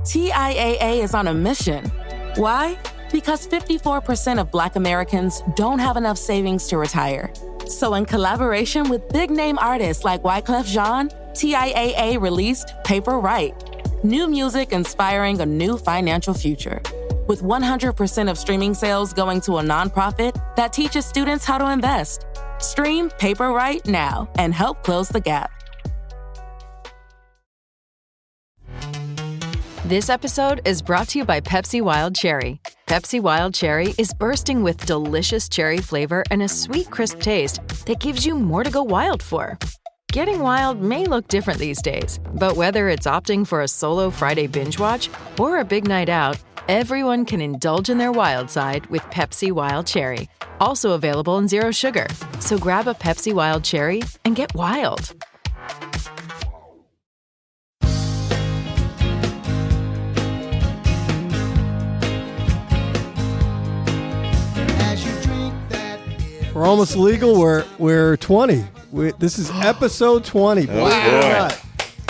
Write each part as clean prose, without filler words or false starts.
TIAA is on a mission. Why? Because 54% of Black Americans don't have enough savings to retire. So in collaboration with big-name artists like Wyclef Jean, TIAA released Paper Right, new music inspiring a new financial future. With 100% of streaming sales going to a nonprofit that teaches students how to invest. Stream Paper Right now and help close the gap. This episode is brought to you by Pepsi Wild Cherry. Pepsi Wild Cherry is bursting with delicious cherry flavor and a sweet, crisp taste that gives you more to go wild for. Getting wild may look different these days, but whether it's opting for a solo Friday binge watch or a big night out, everyone can indulge in their wild side with Pepsi Wild Cherry. Also available in Zero Sugar. So grab a Pepsi Wild Cherry and get wild. We're almost legal. We're 20. This is episode 20. Oh, boy.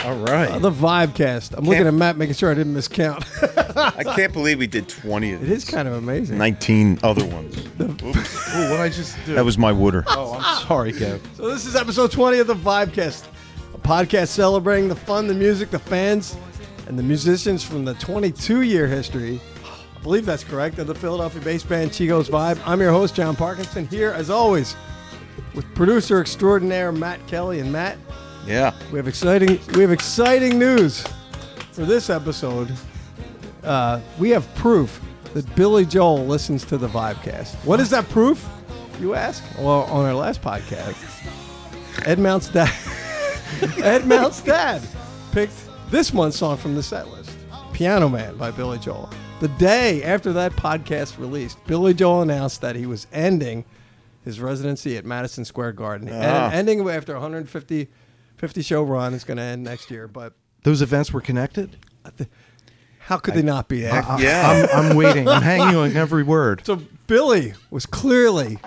All right. The Vibecast. I'm looking at Matt, making sure I didn't miscount. I can't believe we did 20 of these. It is kind of amazing. 19 other ones. Ooh, what did I just do? That was my wooder. Oh, I'm sorry, Kev. So this is episode 20 of the Vibecast, a podcast celebrating the fun, the music, the fans, and the musicians from the 22-year history. I believe that's correct, of the Philadelphia-based band Chico's Vibe. I'm your host, John Parkinson, here as always with producer extraordinaire Matt Kelly. And Matt, Yeah. we have exciting news for this episode. We have proof that Billy Joel listens to the Vibecast. What is that proof, you ask? Well, on our last podcast, Ed Mount's dad picked this month's song from the set list, Piano Man by Billy Joel. The day after that podcast released, Billy Joel announced that he was ending his residency at Madison Square Garden. Ending after 150 show run. Is going to end next year. But Those events were connected? How could they not be? Yeah. I'm waiting. I'm hanging on every word. So Billy was clearly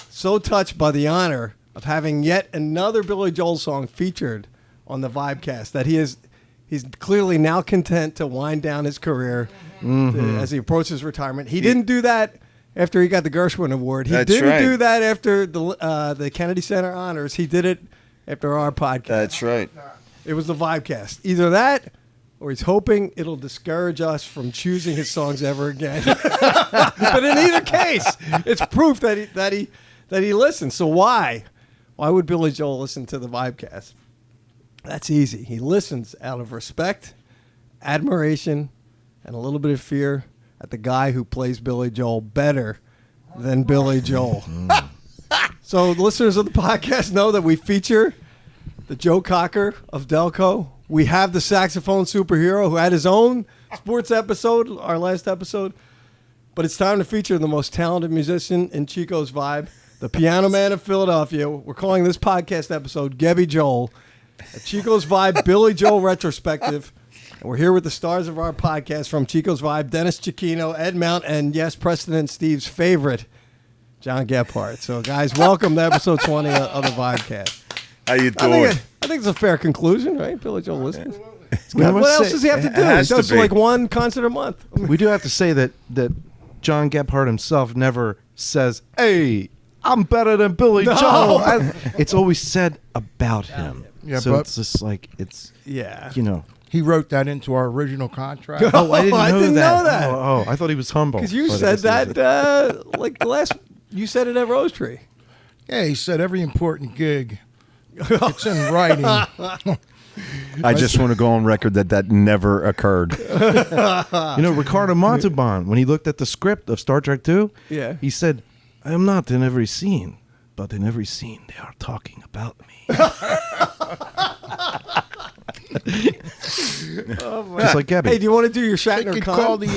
so touched by the honor of having yet another Billy Joel song featured on the Vibecast that he's clearly now content to wind down his career as he approaches retirement. He didn't do that after he got the Gershwin Award. He didn't do that after the Kennedy Center honors. He did it after our podcast. That's right. It was the Vibecast. Either that, or he's hoping it'll discourage us from choosing his songs ever again. But in either case, it's proof that he listens. So why would Billy Joel listen to the Vibecast? That's easy. He listens out of respect, admiration, and a little bit of fear at the guy who plays Billy Joel better than Billy Joel. So listeners of the podcast know that we feature the Joe Cocker of Delco. We have the saxophone superhero who had his own sports episode, our last episode. But it's time to feature the most talented musician in Chico's Vibe, the Piano Man of Philadelphia. We're calling this podcast episode Gebby Joel, a Chico's Vibe Billy Joel retrospective. And we're here with the stars of our podcast from Chico's Vibe, Dennis Cicchino, Ed Mount, and yes, Preston and Steve's favorite, John Gephardt. So guys, welcome to episode 20 of the Vibecast. How you doing? I think it's a fair conclusion, right? Billy Joel listens. What What else does he have to do? He does like one concert a month. We do have to say that John Gephardt himself never says, "Hey, I'm better than Billy Joel." It's always said about him. Yeah, so but it's just like Yeah. he wrote that into our original contract. Oh, I didn't know that. that. Oh, I thought he was humble. Because you But I said guess he that like the last. You said it at Rose Tree. Yeah, he said every important gig, it's in writing. I just want to go on record that never occurred. Ricardo Montalban, when he looked at the script of Star Trek II, he said, "I am not in every scene, but in every scene they are talking about me." Just like Gebby. Hey, do you want to do your Shatner They could con? call the.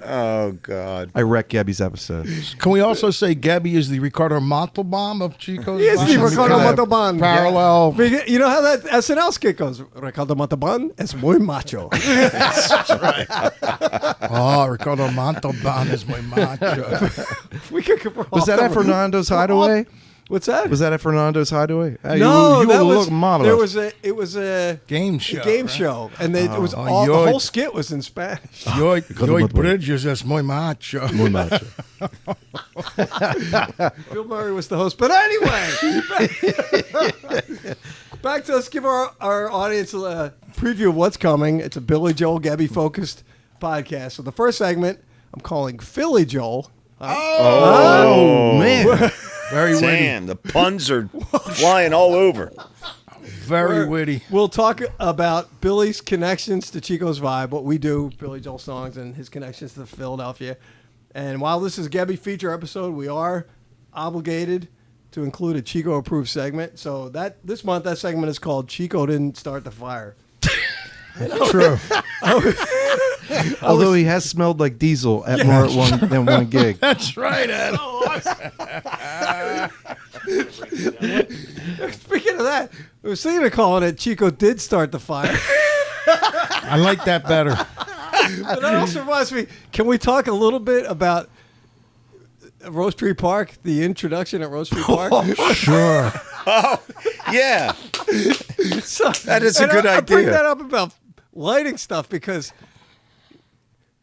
Oh, God. I wrecked Gebby's episode. Can we also say Gebby is the Ricardo Montalban of Chico's? He is the Vibe? Ricardo Montalban. Parallel. Yeah. You know how that SNL skit goes? Ricardo Montalban es muy macho. Oh, Ricardo Montalban is my macho. We could Was that at Fernando's Hideaway? What's that? Was that at Fernando's Hideaway? No, you that look was marvelous. It was a Game show. And it was the whole skit was in Spanish. Yo bridges es muy macho. Muy macho. Bill Murray was the host. But anyway, back to let's give our audience a preview of what's coming. It's a Billy Joel Gebby focused podcast. So the first segment I'm calling Philly Joel. Oh, man. Very witty. damn, the puns are flying all over. Very witty. We'll talk about Billy's connections to Chico's Vibe, what we do, Billy Joel songs, and his connections to Philadelphia. And while this is a Gebby feature episode, we are obligated to include a Chico-approved segment. So this month, that segment is called Chico Didn't Start the Fire. True. Although he has smelled like diesel at more than one gig. That's right, Ed. Speaking of that, I was thinking of calling it Chico Did Start the Fire. I like that better. But that also reminds me, can we talk a little bit about Rose Tree Park, the introduction at Rose Tree Park? Sure. Oh, yeah. So, That is a good I bring idea. that up about lighting stuff because,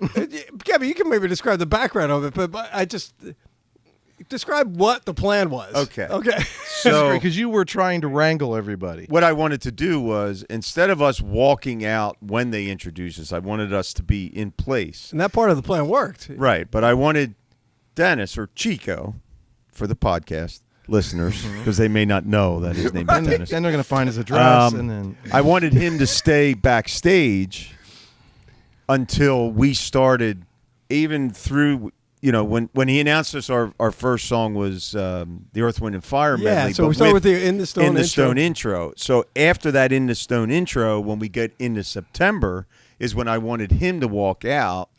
Gebby, you can maybe describe the background of it, but I just describe what the plan was. Okay. So, because you were trying to wrangle everybody. What I wanted to do was, instead of us walking out when they introduce us, I wanted us to be in place. And that part of the plan worked. Right, but I wanted Dennis, or Chico, for the podcast listeners, because they may not know that his name is Dennis. Then they're going to find his address. And then I wanted him to stay backstage until we started, even through, when he announced us, our first song was the Earth, Wind, and Fire medley. Yeah, so we started with the In the Stone intro. So after that In the Stone intro, when we get into September, is when I wanted him to walk out,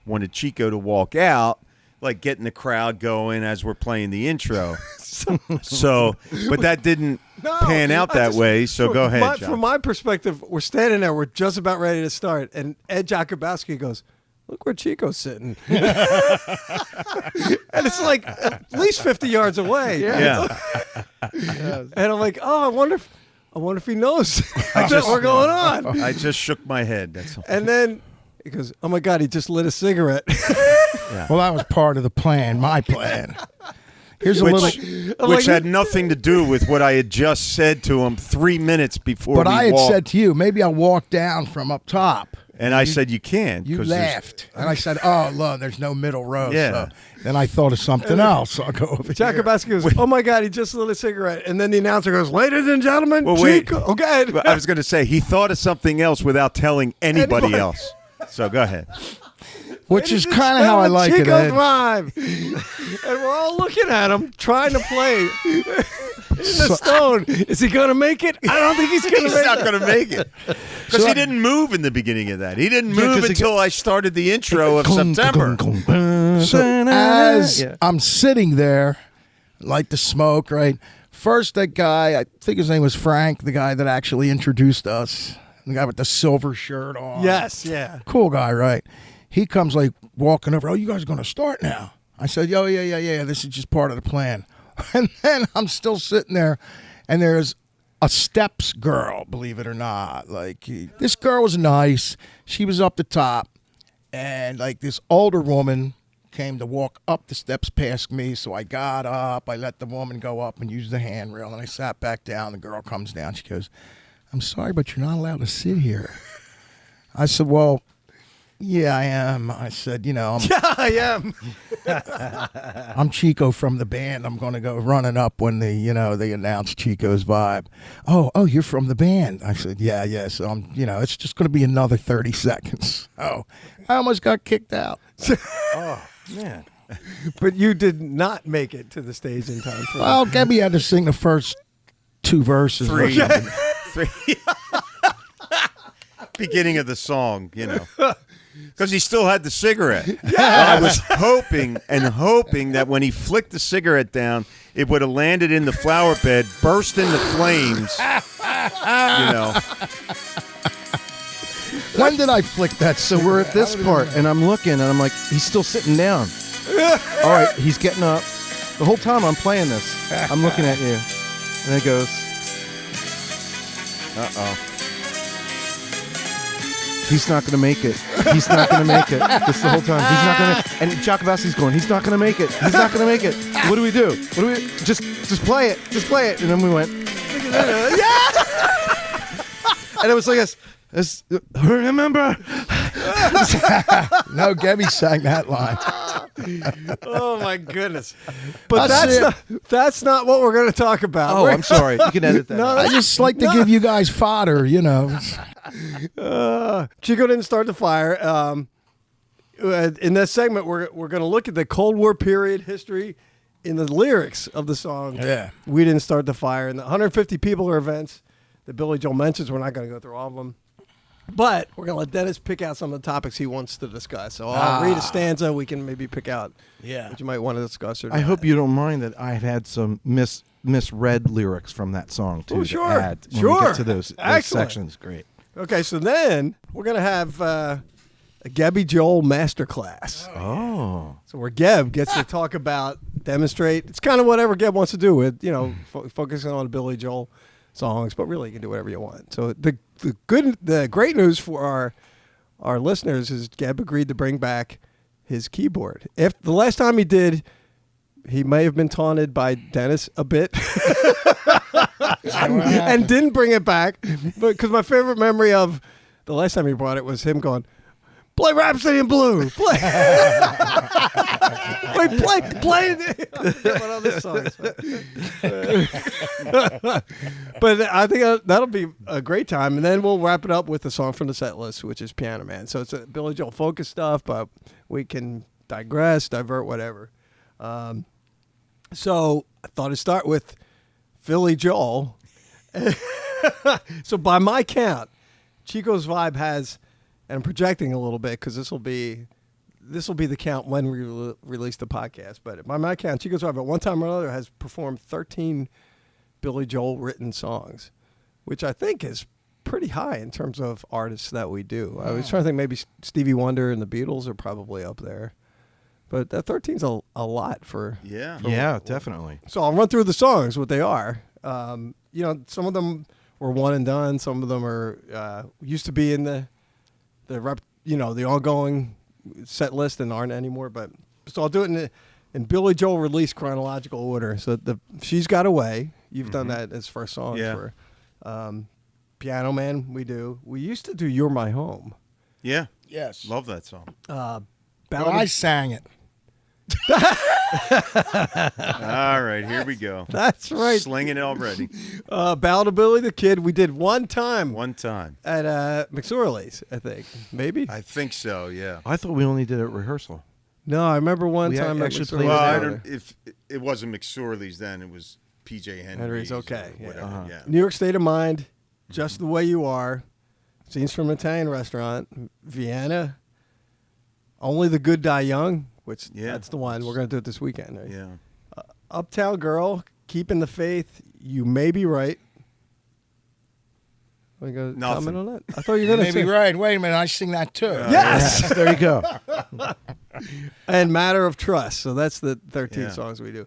wanted Chico to walk out, like getting the crowd going as we're playing the intro. So, but that didn't pan out that way. So go ahead, John. From my perspective, we're standing there. We're just about ready to start. And Ed Jakubowski goes, look where Chico's sitting. And it's like at least 50 yards away. Yeah. And I'm like, oh, I wonder if he knows that we're going on. I just shook my head. That's all. And then he goes, oh, my God, he just lit a cigarette. Well, that was part of the plan, my plan. Here's which had nothing to do with what I had just said to him 3 minutes before But we I had walked. said to you, maybe I'll walk down from up top. And I said, you can't. You 'cause there's- laughed. And I said, oh, look, there's no middle row. Yeah. So then I thought of something else. So I'll go over here. Jakubowski goes, oh, my God, he just lit a cigarette. And then the announcer goes, ladies and gentlemen, Well, wait. Chico. Okay. I was going to say, he thought of something else without telling anybody else. So go ahead. Which is kind of how I like it, Chico's Ed. Vibe. And we're all looking at him, trying to play in the Stone. Is he going to make it? I don't think he's going to He's make not it. going to make it. Because he didn't move in the beginning of that. He didn't move until I started the intro of September. So as I'm sitting there, light the smoke, right? First, that guy, I think his name was Frank, the guy that actually introduced us, the guy with the silver shirt on. Yes, yeah. Cool guy, right? He comes like walking over. Oh, you guys are going to start now? I said, yo, yeah. This is just part of the plan. And then I'm still sitting there, and there's a steps girl, believe it or not. Like, this girl was nice. She was up the top, and like this older woman came to walk up the steps past me. So I got up. I let the woman go up and use the handrail, and I sat back down. The girl comes down. She goes, I'm sorry, but you're not allowed to sit here. I said, well, yeah, I am. I said, I am. I'm Chico from the band. I'm going to go running up when they announce Chico's Vibe. Oh, you're from the band. I said, yeah. So I'm, it's just going to be another 30 seconds. Oh, I almost got kicked out. oh, man. But you did not make it to the stage in time. For Well, Gebby had to sing the first 2 verses. or something. Three. Beginning of the song, Because he still had the cigarette. Yeah. I was hoping that when he flicked the cigarette down, it would have landed in the flower bed, burst into flames. When did I flick that? So we're at this part, and I'm looking, and I'm like, he's still sitting down. All right, he's getting up. The whole time I'm playing this, I'm looking at you, and it goes. He's not going to make it. He's not going to make it. This the whole time. He's not going to. And Jacobowski's going. He's not going to make it. He's not going to make it. What do we do? What do we? Just play it. Just play it. And then we went. Yeah. And it was like this. Remember? No, Gebby sang that line. Oh my goodness! But that's not what we're going to talk about. Oh, I'm sorry. You can edit that. No, I just like to give you guys fodder, you know. Chico didn't start the fire. In this segment, we're going to look at the Cold War period history in the lyrics of the song. Yeah. We didn't start the fire, and the 150 people or events that Billy Joel mentions. We're not going to go through all of them. But we're going to let Dennis pick out some of the topics he wants to discuss. So I'll read a stanza. We can maybe pick out what you might want to discuss. Or I hope you don't mind that I've had some misread lyrics from that song, too, to add when we get to those sections. Great. Okay, so then we're going to have a Gebby Joel masterclass. Oh. So where Geb gets to talk about, demonstrate. It's kind of whatever Geb wants to do with, focusing on Billy Joel songs, but really you can do whatever you want. So the great news for our listeners is Geb agreed to bring back his keyboard. If the last time he did, he may have been taunted by Dennis a bit and didn't bring it back. But because my favorite memory of the last time he brought it was him going, "Play Rhapsody in Blue, play." play one of the songs. But I think that'll be a great time, and then we'll wrap it up with a song from the set list, which is Piano Man. So it's a Billy Joel focus stuff, but we can digress, divert, whatever. So I thought I'd start with Philly Joel. So by my count, Chico's Vibe has, and I'm projecting a little bit because this will be the count when we release the podcast. But by my count, Chico's Vibe at one time or another has performed 13 Billy Joel written songs, which I think is pretty high in terms of artists that we do. Wow. I was trying to think maybe Stevie Wonder and the Beatles are probably up there. But that 13's a lot for... Yeah, definitely. So I'll run through the songs, what they are. Some of them were one and done. Some of them are used to be in the ongoing set list and aren't anymore. But so I'll do it in Billy Joel release chronological order. So She's Got Away. You've done that as first song for Piano Man. We do. We used to do You're My Home. Yeah. Yes. Love that song. I sang it. All right, here we go. That's right. Slinging it already. Ballad of Billy the Kid. We did one time at McSorley's, I think. Maybe? I think so, yeah. I thought we only did it at rehearsal. No, I remember one time actually at McSorley's. Well, if it wasn't McSorley's then, it was PJ Henry's. Okay. Whatever, yeah. New York State of Mind, Just the Way You Are, Scenes from an Italian Restaurant, Vienna, Only the Good Die Young, which that's the one. We're going to do it this weekend, right? Yeah. Uptown Girl, Keeping the Faith, You May Be Right. Want to go comment on that? I thought you were going to Maybe right. Wait a minute, I sing that too. Yes! There you go. And Matter of Trust. So that's the 13 songs we do.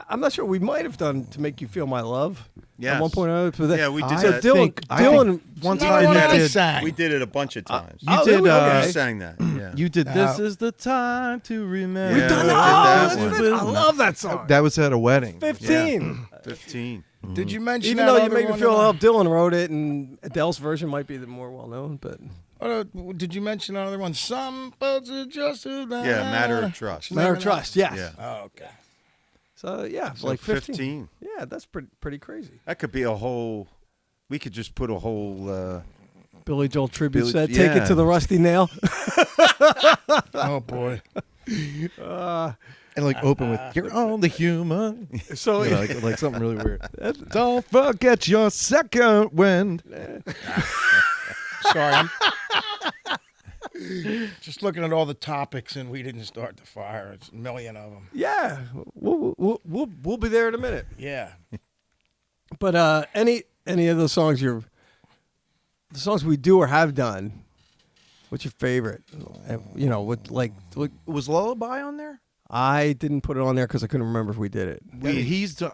I'm not sure. We might have done To Make You Feel My Love. Yes. At one point or another. Yeah, we did so that. Dylan, one time we did it a bunch of times. You did. We sang that. Yeah. You did. This is the time to remember. We've done that one. I love that song. That was at a wedding. 15. Yeah. 15. Did you mention Even that though You other Make Me one Feel that- Love, Dylan wrote it, and Adele's version might be the more well-known, but... did you mention another one? Some folks are just as bad. Yeah, Matter of Trust. Matter of Trust, yes. Yeah. Oh, okay. So, yeah, So like 15. 15. Yeah, that's pretty crazy. That could be a whole... We could just put a whole... Billy Joel tribute Billy- set, Take It to the Rusty Nail. Oh, boy. And like open with "You're only human." So like something really weird. Don't forget your second wind. Sorry, I'm just looking at all the topics, and we didn't start the fire. It's a million of them. yeah, we'll be there in a minute. Yeah. But any of those songs the songs we do or have done, what's your favorite? With Was Lullaby on there? I didn't put it on there because I couldn't remember if we did it. He's done.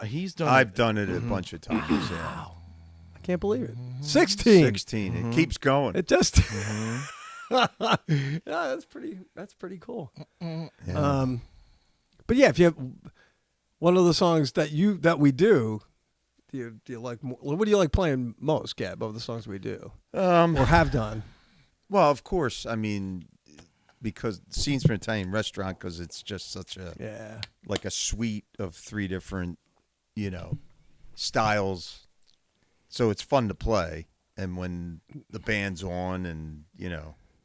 I've it. done it a bunch of times. Yeah. I can't believe it. 16. 16. It keeps going. It just. Yeah, that's pretty cool. Yeah. But yeah, if you have one of the songs that we do you like more, what do you like playing most, Gab, of the songs we do or have done? Well, of course. I mean, because Scenes from an Italian Restaurant, because it's just such a like a suite of 3 different, styles. So it's fun to play, and when the band's on and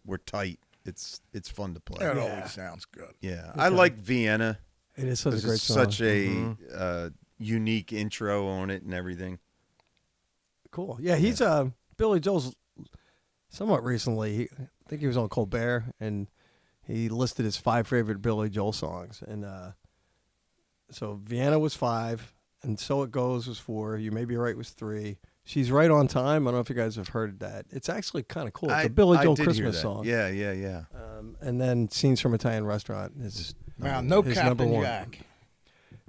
we're tight, it's fun to play. That always sounds good. Yeah, I like Vienna. It is such a great It's song. such a unique intro on it and everything. Cool. Yeah, he's Billy Joel's somewhat recently. I think he was on Colbert, and he listed his 5 favorite Billy Joel songs, and so Vienna was 5, and So It Goes was 4. You May Be Right was 3. She's Right on Time. I don't know if you guys have heard that. It's actually kind of cool. It's a Billy Joel I did hear Christmas that. song. Yeah. And then Scenes from Italian Restaurant is Wow, no his Captain number 1. Jack.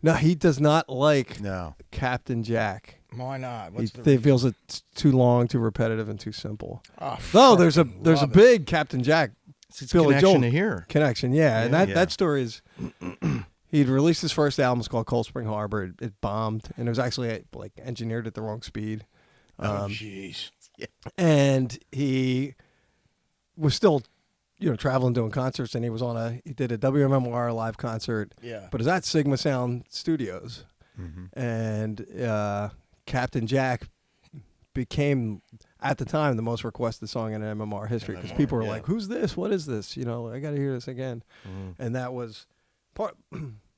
No, he does not like No. Captain Jack. Why not? He What's the feels it's too long, too repetitive, and too simple. Oh, No, there's a fucking there's a love it. big Captain Jack It's Billy connection Joel to here. connection. Yeah, and Yeah. that story is he'd released his first album. It's called Cold Spring Harbor. It bombed, and it was actually like engineered at the wrong speed. Oh, jeez. And he was still, traveling doing concerts, and he did a WMMR live concert. Yeah. But it was at Sigma Sound Studios, and Captain Jack became at the time the most requested song in MMR history because people were like, "Who's this? What is this? I got to hear this again." And that was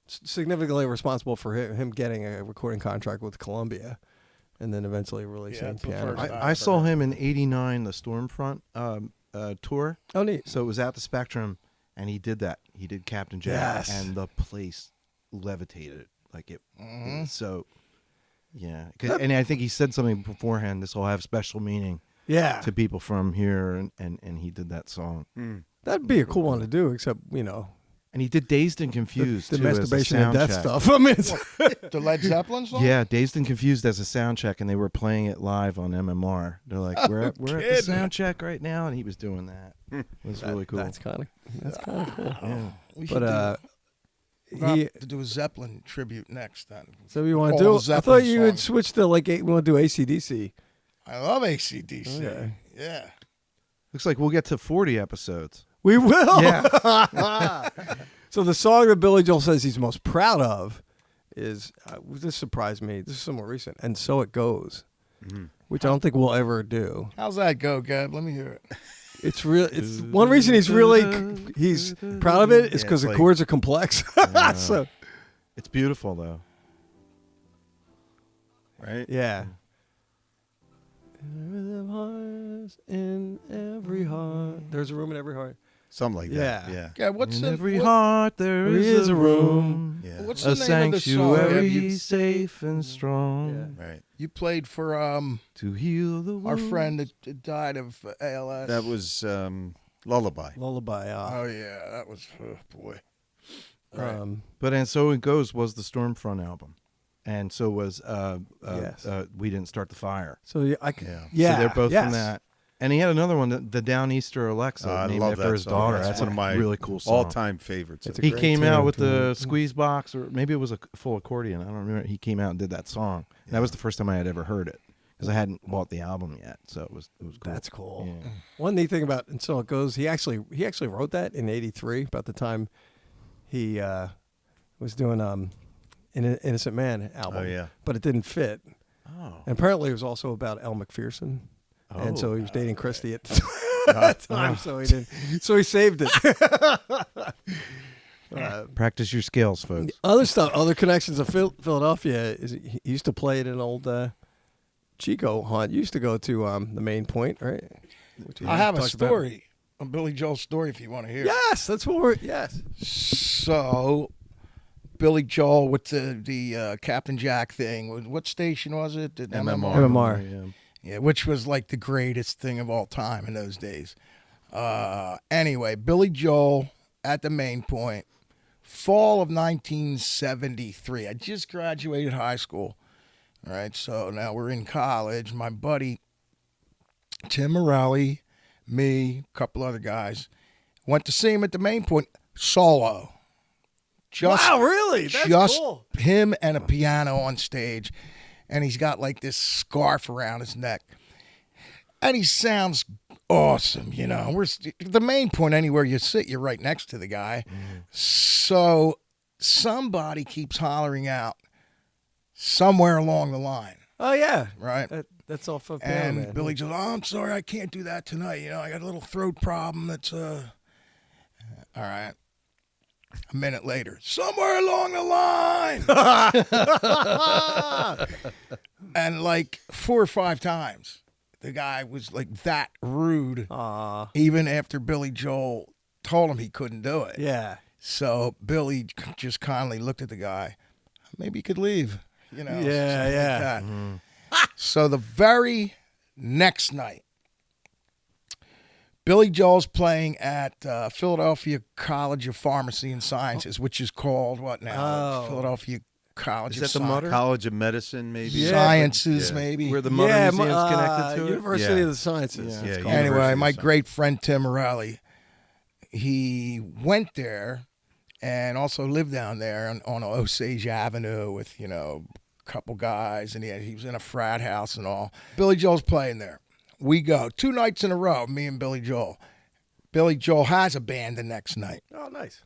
significantly responsible for him getting a recording contract with Columbia, and then eventually releasing it's the Piano. first I saw him in '89, the Stormfront tour. Oh, neat. So it was at the Spectrum, and he did that. He did Captain Jack, Yes. and the place levitated like it. So, yeah, and I think he said something beforehand. This will have special meaning Yeah, to people from here, and he did that song. that'd be a cool one to do. Except And he did Dazed and Confused the too, as a masturbation sound and death check. stuff. I mean, it's, The Led Zeppelin song? Yeah, Dazed and Confused as a sound check, and they were playing it live on MMR. They're like, we're at the sound check right now, and he was doing that. It was really cool. That's kind of cool. Yeah. We should But to do a Zeppelin tribute next then. so you want all to do? the I Zeppelin thought you would songs. switch to we want to do AC/DC. I love AC/DC. Okay. Yeah. Looks like we'll get to 40 episodes. We will. Yeah. So the song that Billy Joel says he's most proud of is this surprised me. This is somewhat recent, and So It Goes, which I don't think we'll ever do. How's that go, Gab? Let me hear it. It's real. It's one reason he's proud of it is Yeah, because it's the like- chords are complex. So It's beautiful, though. Right? yeah. In every heart, there's a room in every heart. Something like that. Yeah. Yeah. Gab, what's In the every what- heart there is a room, Yeah. What's a the name of the song? Gab? sanctuary safe and strong Right. You played for to heal the our wounds. friend that died of ALS. That was Lullaby. Lullaby. Oh yeah, that was boy. Right. But And So It Goes was the Stormfront album, and so was Yes. We Didn't Start the Fire. So yeah, I can. Yeah. Yeah. So they're both yes. from that. And he had another one, the Downeaster Alexa, I named love after that his song. daughter. That's That's one a of my really cool song. all-time favorites. It's a He great came tune. out with the squeeze box, or maybe it was a full accordion. I don't remember. He came out and did that song. And that was the first time I had ever heard it because I hadn't bought the album yet. So it was cool. That's cool. Yeah. One neat thing about And So It Goes, he actually wrote that in '83, about the time he was doing an Innocent Man album. Oh, yeah. But it didn't fit. Oh. And apparently it was also about Elle McPherson. And so he was dating Christy at Oh. that time, so he didn't. So he saved it. Practice your skills, folks. Other stuff, other connections of Philadelphia is he used to play at an old Chico haunt. You used to go to the Main Point, right? Which we I have a talked about. story, a Billy Joel story, if you want to hear. it. Yes, that's what we're. Yes. So, Billy Joel with the Captain Jack thing. What station was it? The MMR. MMR. Yeah, which was like the greatest thing of all time in those days. Anyway, Billy Joel at the Main Point, fall of 1973. I just graduated high school. All right, so now we're in college. My buddy Tim Morelli, me, a couple other guys, went to see him at the Main Point solo. Wow, really? That's just cool. him and a piano on stage, and he's got like this scarf around his neck, and he sounds awesome. You know, we're the Main Point. Anywhere you sit, you're right next to the guy. So somebody keeps hollering out somewhere along the line. Oh yeah, Right. That's all for And man. Billy goes, "Oh, I'm sorry, I can't do that tonight. You know, I got a little throat problem. That's all right." A minute later, somewhere along the line, and like 4 or 5 times, the guy was like that rude. Even after Billy Joel told him he couldn't do it. Yeah. So Billy just kindly looked at the guy. Maybe he could leave. You know. Yeah, something yeah. like that. So the very next night, Billy Joel's playing at Philadelphia College of Pharmacy and Sciences, which is called what now? Philadelphia College Is of that the Mutter? College of Medicine, maybe. Yeah, Sciences, yeah. maybe. Where the Mutter Museum's connected to it? University Yeah. of the Sciences. Yeah. it's Yeah, called. Anyway, University my of great friend Tim Morelli, he went there and also lived down there on Osage Avenue with, you know, a couple guys, and he was in a frat house and all. Billy Joel's playing there. We go 2 nights in a row, me and Billy Joel. Billy Joel has a band the next night. Oh, nice.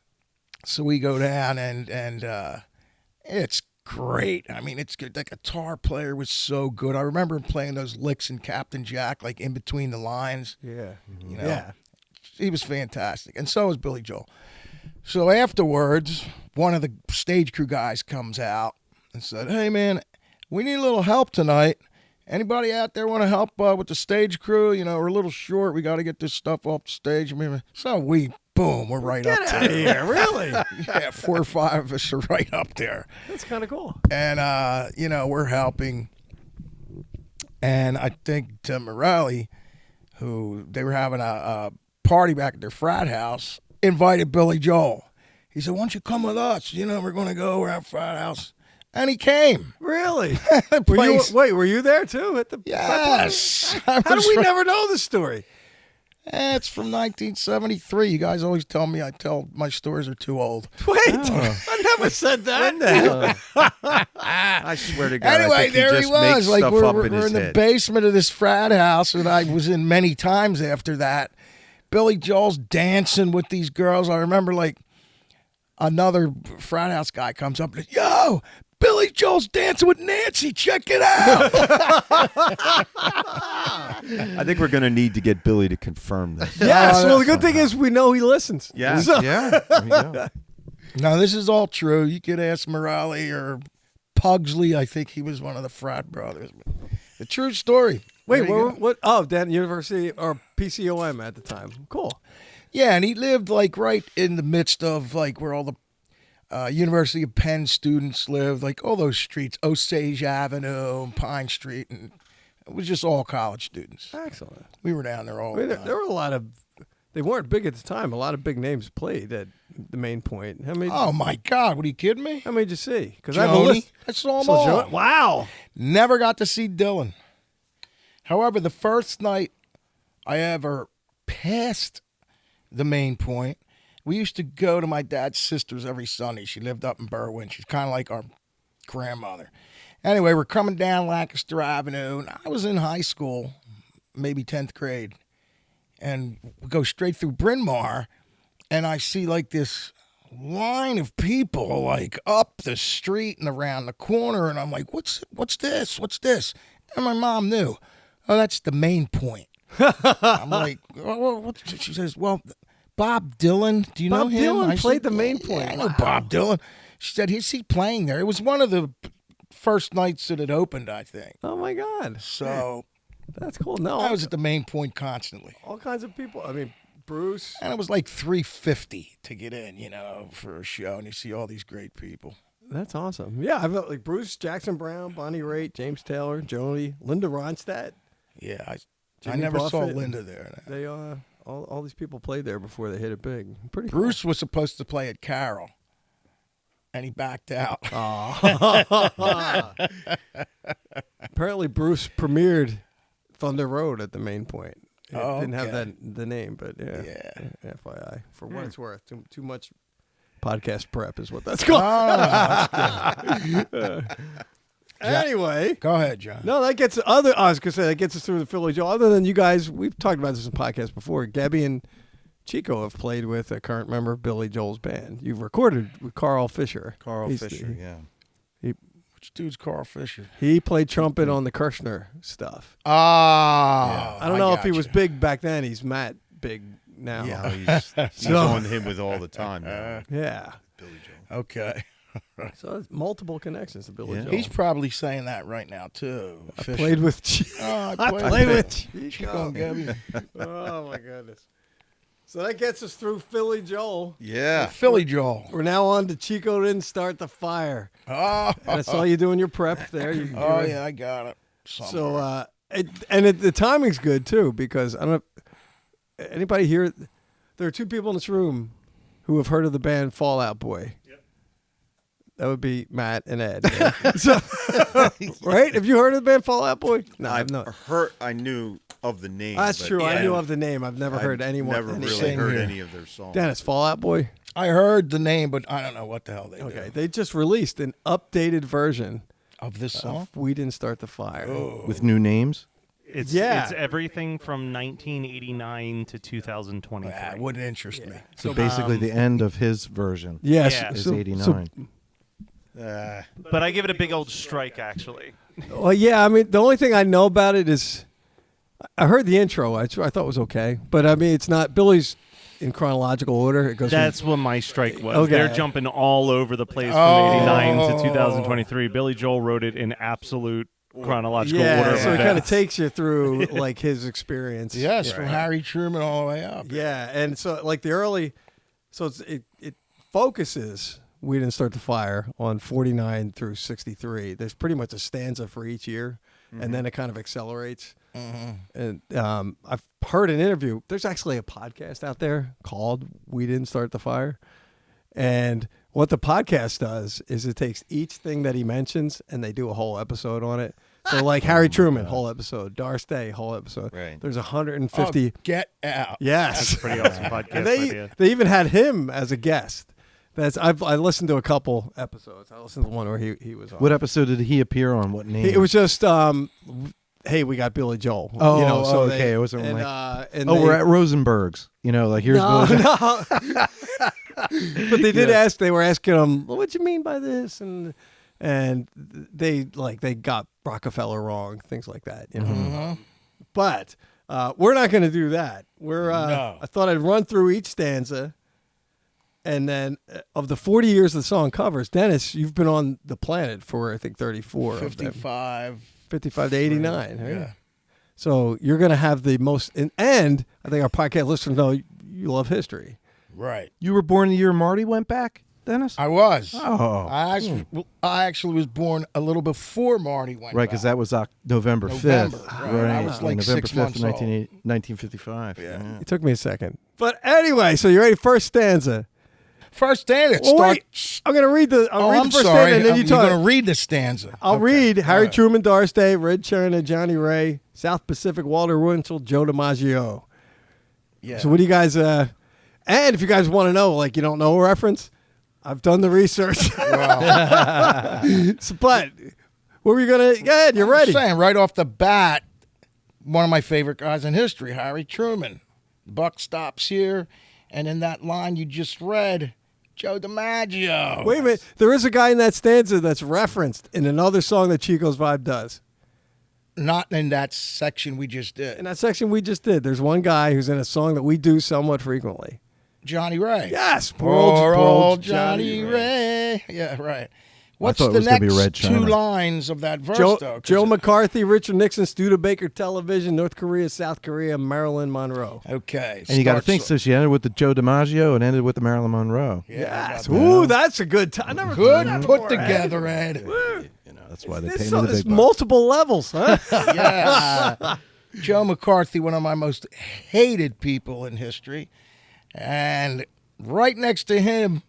So we go down and it's great. I mean, it's good. The guitar player was so good. I remember him playing those licks in Captain Jack, like in between the lines. Yeah. You know, Yeah. he was fantastic, and so was Billy Joel. So afterwards, one of the stage crew guys comes out and said, "Hey, man, we need a little help tonight. Anybody out there want to help with the stage crew? You know, we're a little short. We got to get this stuff off the stage." So we're right up Get out of there. here, really? Yeah, 4 or 5 of us are right up there. That's kind of cool. And, you know, we're helping. And I think Tim Morelli, who they were having a party back at their frat house, invited Billy Joel. He said, "Why don't you come with us? You know, we're going to go. We're at frat house." And he came. Really? Place- Were you there too at the? Yes. How do we never know the story? It's from 1973. You guys always tell me my stories are too old. Wait, I never said that. I swear to God. I Anyway, think there he he just was. makes Like stuff we're, up we're in his in the head. basement of this frat house, and I was in many times after that. Billy Joel's dancing with these girls. I remember like another frat house guy comes up and says, "Yo, Billy Joel's dancing with Nancy. Check it out." I think we're going to need to get Billy to confirm this. Yes. Well, the good thing is we know he listens. Yeah. So- Yeah. There you go. Now, this is all true. You could ask Morelli or Pugsley. I think he was one of the frat brothers. The true story. Wait, There you go. what? Oh, Dan University or PCOM at the time. Cool. Yeah, and he lived like right in the midst of like where all the University of Penn students lived, like all those streets, Osage Avenue, and Pine Street, and it was just all college students. Excellent. We were down there all I mean, the there time. were a lot of. They weren't big at the time. A lot of big names played at the Main Point. How many? Oh my God, what are you kidding me? How many did you see? Because I have a Joni. list. I saw them So all. Wow. Never got to see Dylan. However, the first night I ever passed the Main Point, we used to go to my dad's sister's every Sunday. She lived up in Berwyn. She's kind of like our grandmother. Anyway, we're coming down Lancaster Avenue, and I was in high school, maybe 10th grade, and we go straight through Bryn Mawr, and I see like this line of people like up the street and around the corner, and I'm like, what's this? What's this? And my mom knew. Oh, that's the Main Point. I'm like, oh, what? She says, well, Bob Dylan, do you know Bob him? Dylan I played said, the Main yeah, Point. I know Wow. Bob Dylan. She said, is he playing there? It was one of the first nights that it opened, I think. Oh my God. So That's cool. No, I was at the Main Point constantly. all kinds of people. I mean, Bruce. And it was like $3.50 to get in, you know, for a show, and you see all these great people. That's awesome. Yeah, I've got like Bruce, Jackson Brown, Bonnie Raitt, James Taylor, Joni, Linda Ronstadt. Yeah, I Jimmy never saw Buffett. Linda there. They all these people played there before they hit it big. Pretty cool. Bruce was supposed to play at Carroll. and he backed out. Apparently, Bruce premiered Thunder Road at the Main Point. It didn't have okay. the name, but Yeah. FYI, for what it's worth, too much podcast prep is what that's called. Anyway, Go ahead, John. no, that gets I was gonna say that gets us through the Philly Joe. Other than you guys, we've talked about this in podcasts before. Gebby and Chico have played with a current member of Billy Joel's band. You've recorded with Carl Fisher. Carl He's Fisher, yeah. Which dude's Carl Fisher? He played trumpet on the Kirshner stuff. Ah, I don't know if he was big back then. He's Matt big now. Yeah. He's on him with all the time now. Yeah. Billy Joel. Okay. So it's multiple connections to Billy Yeah. Joel. He's probably saying that right now too. I Fisher. played with Oh, I I played with Chico Chico. and Gebby. Oh my goodness. So that gets us through Philly Joel. Yeah. Philly Joel. We're now on to Chico Didn't Start the Fire. Oh, And I saw you doing your prep there. oh yeah, I got it. So the timing's good too, because I don't know anybody here. There are two people in this room who have heard of the band Fall Out Boy. Yep. That would be Matt and Ed. So, right? Have you heard of the band Fall Out Boy? No, I've not. I knew of the name. That's but true. I yeah. knew of the name. I've never heard anyone. Never any- really Same heard here. any of their songs. Dennis, Fall Out Boy. I heard the name, but I don't know what the hell they Okay, do. they just released an updated version Of this song? of "We Didn't Start the Fire." With new names. It's Yeah. it's everything from 1989 to 2023. That wouldn't interest me. So basically, the end of his version Yes, Yeah. is so- 89. But I give it a big old strike, actually. Well, yeah. I mean, the only thing I know about it is I heard the intro. I thought it was okay, but I mean, it's not Billy's in chronological order. It goes. That's what my strike was. Okay. They're jumping all over the place from Oh. 89 to 2023. Billy Joel wrote it in absolute chronological yeah, order. of so it kind of events. takes you through like his experience. Yes, Yeah. from Harry Truman all the way up. Yeah, and so like the early, so it focuses. We Didn't Start the Fire on 49 through 63. There's pretty much a stanza for each year, and then it kind of accelerates. And I've heard an interview. There's actually a podcast out there called "We Didn't Start the Fire," and what the podcast does is it takes each thing that he mentions and they do a whole episode on it. So like Harry Truman, whole episode. Doris Day, whole episode. Right. There's 150. Oh, get out. Yes. That's a pretty awesome podcast And idea. they even had him as a guest. I listened to a couple episodes. I listened to one where he was on. What episode did he appear on? What name? It was just hey, we got Billy Joel. Oh, you know, so okay. they- It wasn't and, like, and we're at Rosenberg's. You know, like here's no, Billy. no. But they did ask. They were asking him, well, "What do you mean by this?" And they got Rockefeller wrong, things like that. You know. But we're not going to do that. No. I thought I'd run through each stanza. And then of the 40 years the song covers, Dennis, you've been on the planet for, I think, 34 of them. 55 to 89. Right? Yeah. So you're going to have the most, and I think our podcast listeners know you love history. Right. You were born the year Marty went back, Dennis? I was. Oh. I actually was born a little before Marty went Right, back. because that was November 5th. November, right. I was like November 6 5th, months old. 1955. Yeah. It took me a second. But anyway, so you ready? First stanza. First stanza. Well, wait, starts. I'm going to read the. I'll read I'm the first sorry. stanza, and then you You're talk. going to read the stanza. I'll Okay. read Harry All right. Truman, Doris Day, Red Cherna, Johnny Ray, South Pacific, Walter Winchell, Joe DiMaggio. Yeah. So what do you guys? And if you guys want to know, like you don't know a reference, I've done the research. So, but what were you gonna? Go ahead, you're ready. I'm saying right off the bat, one of my favorite guys in history, Harry Truman. Buck stops here, and in that line you just read, Joe DiMaggio. Wait a minute. There is a guy in that stanza that's referenced in another song that Chico's Vibe does. Not in that section we just did. In that section we just did, there's one guy who's in a song that we do somewhat frequently. Johnny Ray. Yes, Poor old Johnny Ray. Yeah, right. What's thought it the was gonna next be Red two China. lines of that verse, Joe, though? 'Cause Joe McCarthy, Richard Nixon, Studebaker Television, North Korea, South Korea, Marilyn Monroe. Okay. And you got to starts- think, so she ended with the Joe DiMaggio and ended with the Marilyn Monroe. Yeah, Yes. I got Ooh, that's a good time. Never Good that put before, Ed. together, Ed. You know, that's why they pay It's, me the it's big bucks. multiple levels, huh? Yes. Joe McCarthy, one of my most hated people in history. And right next to him,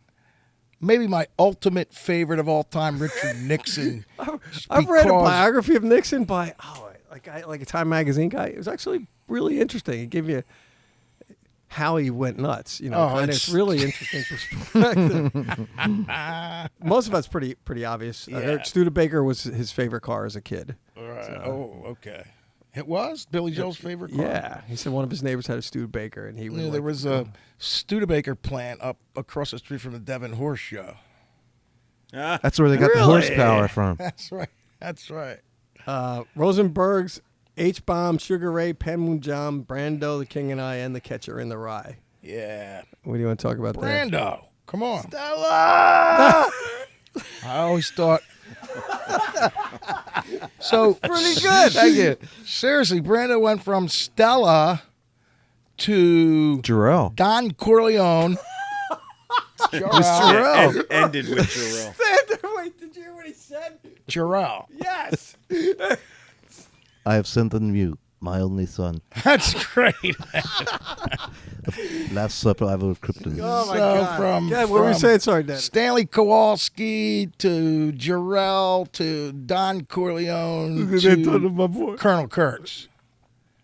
maybe my ultimate favorite of all time, Richard Nixon. I've read a because- biography of Nixon by like a Time magazine guy. It was actually really interesting. It gave you how he went nuts. You know, Oh, and it's really interesting perspective. Most of that's pretty obvious. I heard Studebaker was his favorite car as a kid. Right. So- Oh, okay. It was Billy Joel's favorite car. Yeah, he said one of his neighbors had a Studebaker, and he would. There was a Studebaker plant up across the street from the Devon Horse Show. That's where they got the Really? horsepower from. That's right. That's right. Rosenberg's H-Bomb, Sugar Ray, Panmunjom, Brando, The King and I, and The Catcher in the Rye. Yeah. What do you want to talk about there? Brando. Come on. Stella! I always thought. So Pretty good. Thank you. seriously, Brando went from Stella to Jarrell. Don Corleone. And ended with Jarrell. Wait, did you hear what he said? Jarrell. Yes. I have sent on you, my only son. That's great. Last supper I with Krypton. Oh my So God. from- what were you from saying? Sorry, Dad. Stanley Kowalski to Jarrell to Don Corleone to Colonel Kurtz.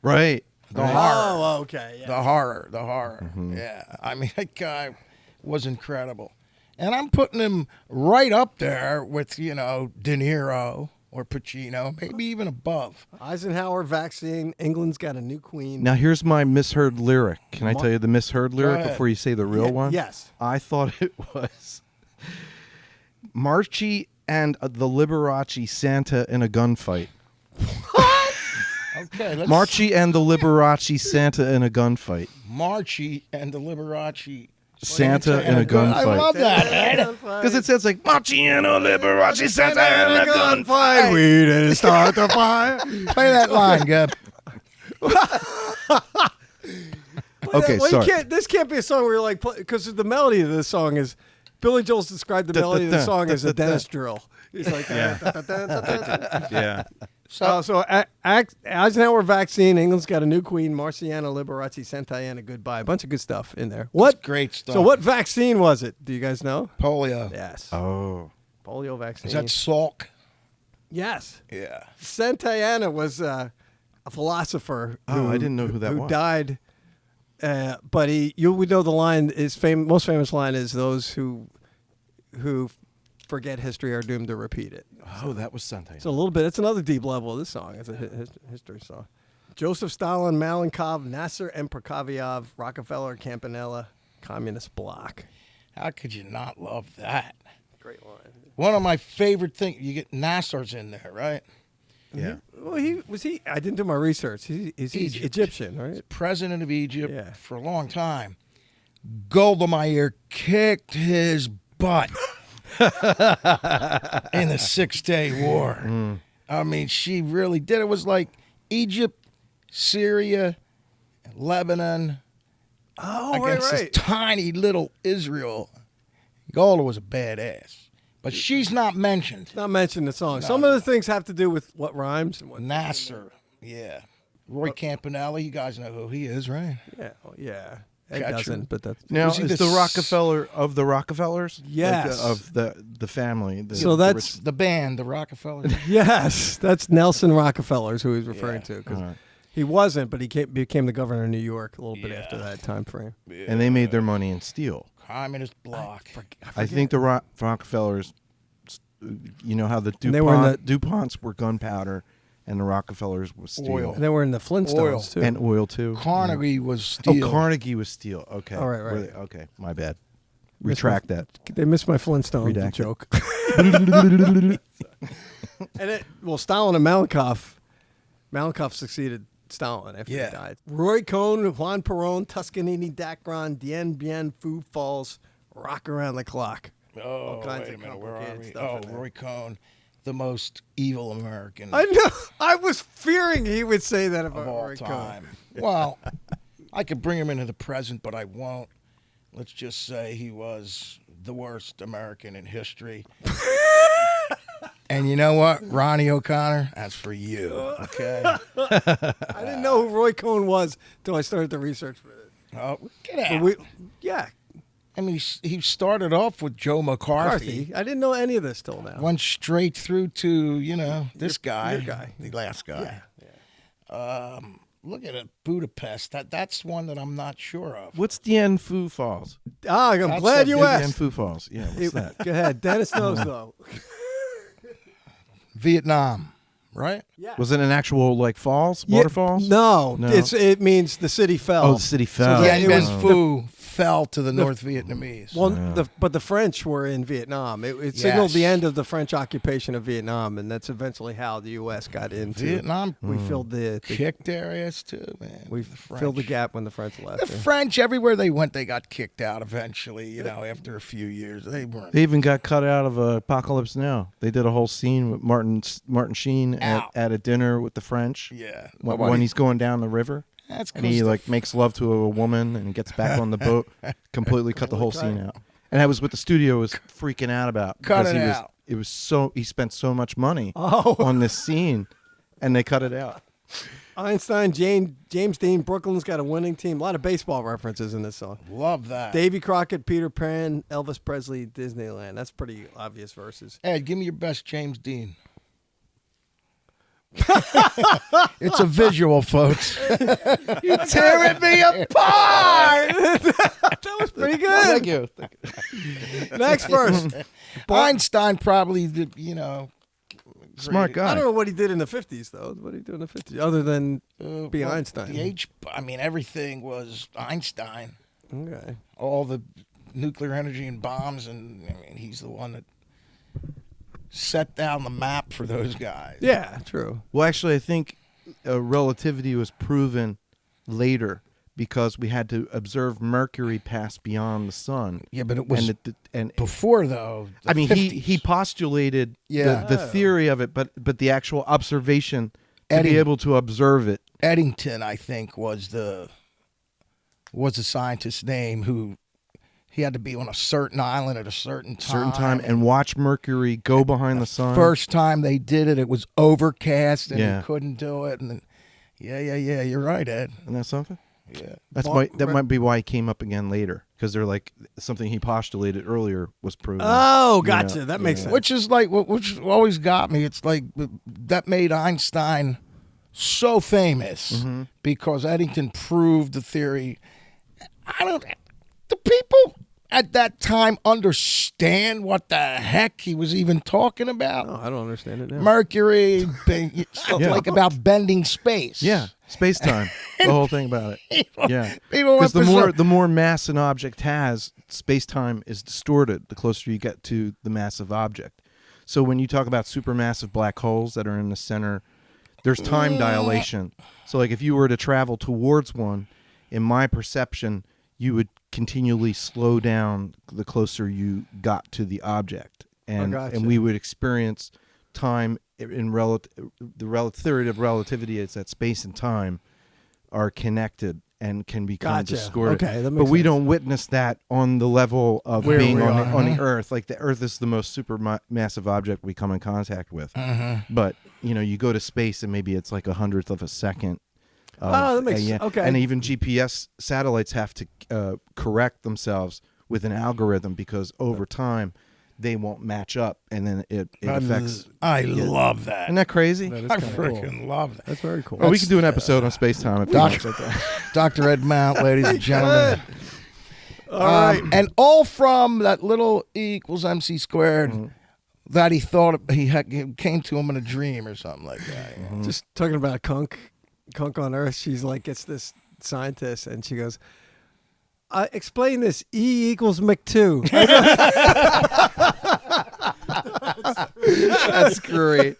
Right. The horror. Oh, okay. Yeah. The horror. Yeah. I mean, that guy was incredible. And I'm putting him right up there with, De Niro or Pacino, maybe even above. Eisenhower vaccine. England's got a new queen. Now here's my misheard lyric. Can I tell you the misheard lyric ahead. before you say the real one? Yes. I thought it was Marchi and the Liberace Santa in a gunfight. Okay, let's Marchi and the Liberace Santa in a gunfight. Marchi and the Liberace. Santa in a gunfight. I love that, man. Because it sounds like Marchi and a Liberace Santa in a gunfight. Gunfight. We didn't start the fire. Play that line, Geb. Okay, Well, sorry. this can't be a song where you're like, because the melody of this song is, Billy Joel's described the melody of the song as a dentist drill. He's like, Yeah. Eisenhower vaccine, England's got a new queen, Marciana Liberace, Santayana goodbye. A bunch of good stuff in there. What? Great stuff. So what vaccine was it? Do you guys know? Polio. Yes. Oh. Polio vaccine. Is that Salk? Yes. Yeah. Santayana was a philosopher. Oh, I didn't know who that was. Died. But you would know the line. His most famous line is, "Those who forget history are doomed to repeat it." Oh, that was Santa. So a little bit. It's another deep level of this song. It's a history song. Joseph Stalin, Malenkov, Nasser and Prokofiev, Rockefeller, Campanella, Communist Bloc. How could you not love that? Great line. One of my favorite things. You get Nasser's in there, right? Yeah. Well, I didn't do my research. He's Egypt. Egyptian, right? President of Egypt Yeah. for a long time. Golda Meir kicked his butt in the 6-Day War. I mean, she really did. It was like Egypt, Syria, Lebanon against this tiny little Israel. Golda was a badass. But she's not mentioned. Not mentioned in the song. Some of the things have to do with what rhymes and what. Nasser, yeah. Roy Campanella, you guys know who he is, right? Yeah, yeah. Ed Catcher. doesn't, but that's. Now, Was he is the the Rockefeller of the Rockefellers? Yes. Of the family. So that's The band, the Rockefeller. yes, that's Nelson Rockefeller's who he's referring to, because All right. he wasn't, but he became the governor of New York a little bit after that time frame. And they made their money in steel. Communist bloc. I think the Rockefellers, you know how the And they were in DuPonts were gunpowder and the Rockefellers was steel. Oil. And they were in the Flintstones Oil. too. And oil too. Carnegie was Oh, steel. Carnegie was steel. Okay. Oh, right. Were they- okay, my bad. Missed Retract that. They missed my Flintstones Redacted. joke. And Stalin and Malenkov succeeded Stalin after Yeah. he died. Roy Cohn, Juan Perón, Toscanini, Dacron, Dien Bien, Foo Falls, Rock Around the Clock. Oh, kinds wait of a minute. Where are complicated we? stuff Oh, in there. Roy Cohn, the most evil American I know. I was fearing he would say that of about all Roy Cohn. time. Well, I could bring him into the present, but I won't. Let's just say he was the worst American in history. And you know what, Ronnie O'Connor? That's for you, okay? I didn't know who Roy Cohn was until I started the research for it. Oh, get out. But yeah. I mean, he started off with Joe McCarthy. I didn't know any of this till now. Went straight through to, this guy. Your guy. The last guy. Yeah. Look at it, Budapest. That's one that I'm not sure of. What's Dien Phu Falls? I'm That's glad a you big Dien asked. Phu Falls. Yeah, what's that? Go ahead. Dennis knows, though. Vietnam, right? Yeah. Was it an actual like falls, waterfalls? No. No. It means the city fell. Oh, the city fell. So Dien it was Phu fell to the North Vietnamese. Well, but the French were in Vietnam. It signaled the Yes. end of the French occupation of Vietnam, and that's eventually how the U.S. got into Vietnam We filled the kicked their ass too, man. we The filled the French. gap when the French left. The French, everywhere they went, they got kicked out eventually. After a few years, they weren't. They even got cut out of Apocalypse Now. They did a whole scene with Martin Sheen Ow. at a dinner with the French. Yeah. When he's going down the river. That's And he makes love to a woman and gets back on the boat. Completely cut the whole scene out. And that was what the studio was freaking out about. Cut because it he out. It was so he spent so much money Oh. on this scene, and they cut it out. Einstein, James Dean, Brooklyn's got a winning team. A lot of baseball references in this song. love that. Davy Crockett, Peter Pan, Elvis Presley, Disneyland. That's pretty obvious verses. Ed, give me your best James Dean. It's a visual, folks. You're tearing me apart. That was pretty good. Thank you. Next verse. Einstein probably, Smart I guy. don't know what he did in the 50s, though. What did he do in the 50s, other than be Einstein? Everything was Einstein. Okay. All the nuclear energy and bombs, and he's the one that set down the map for those guys. Yeah, true. Well, actually, I think relativity was proven later because we had to observe Mercury pass beyond the sun. Yeah, but it was and before, though. I mean, 50s. he postulated Yeah. the theory of it, but the actual observation to Eddie- be able to observe it. Eddington, I think, was the scientist's name who he had to be on a certain island at a certain time. And watch Mercury go behind the sun. First time they did it, it was overcast and Yeah. he couldn't do it. And then, yeah, you're right, Ed. Isn't that something? Yeah. That might be why he came up again later, because they're like something he postulated earlier was proven. Oh, You gotcha. know, That makes yeah. sense. Which is like, which always got me. It's like that made Einstein so famous because Eddington proved the theory. The people at that time understand what the heck he was even talking about. Oh, I don't understand it now. Mercury, like about bending space. Yeah, space time. The whole thing about it. Yeah, People because went the more mass an object has, space time is distorted. The closer you get to the massive object. So when you talk about supermassive black holes that are in the center, there's time dilation. So like if you were to travel towards one, in my perception, you would continually slow down the closer you got to the object, and gotcha. and we would experience time in the theory of relativity is that space and time are connected and can become Gotcha. distorted. Okay, that but makes we sense. don't witness that on the level of Where being we on are. the Earth. Like the Earth is the most massive object we come in contact with. But you go to space and maybe it's like 100th of a second. Oh, that makes yeah. okay. And even GPS satellites have to correct themselves with an algorithm because over time they won't match up, and then it affects. I love that. Isn't that crazy? That is I kinda cool. freaking love that. That's very cool. Oh, we could do an episode on space time if you want. Dr. Ed Mount, ladies and gentlemen. All right. And all from that little E equals MC squared that he thought it came to him in a dream or something like that. Just talking about Kunk on Earth. She's like, gets this scientist, and she goes, explain this. E equals Mc2. That's great.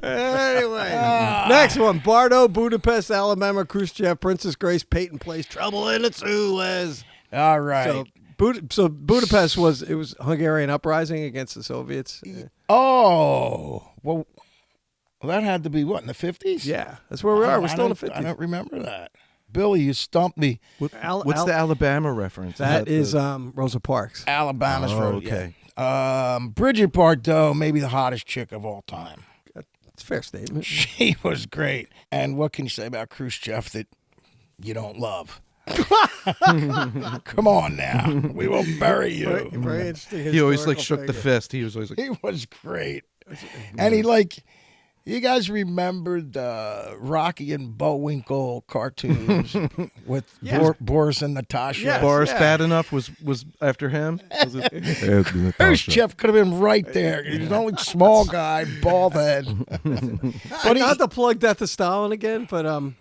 Anyway, next one. Bardo, Budapest, Alabama, Khrushchev, Princess Grace, Peyton Place, Trouble in the Suez. All right. So Budapest was Hungarian uprising against the Soviets. Oh, well, that had to be what, in the 50s? Yeah, that's where we are. We're still in the 50s. I don't remember that. Billy, you stumped me. What's the Alabama reference? That is Rosa Parks. Alabama's Oh, road. okay. Yeah. Bridget Bardot, maybe the hottest chick of all time. It's a fair statement. She was great. And what can you say about Khrushchev that you don't love? Come on now. We will bury you. Very interesting. He always like historical shook the figure. fist. He was always like, He was great. And he like, you guys remembered Rocky and Bullwinkle cartoons with Boris and Natasha? Yes. Boris yeah. bad enough was after him. Was it? There's Jeff could have been right there. He's the only small guy, bald head. But Not to plug Death of Stalin again, but oh,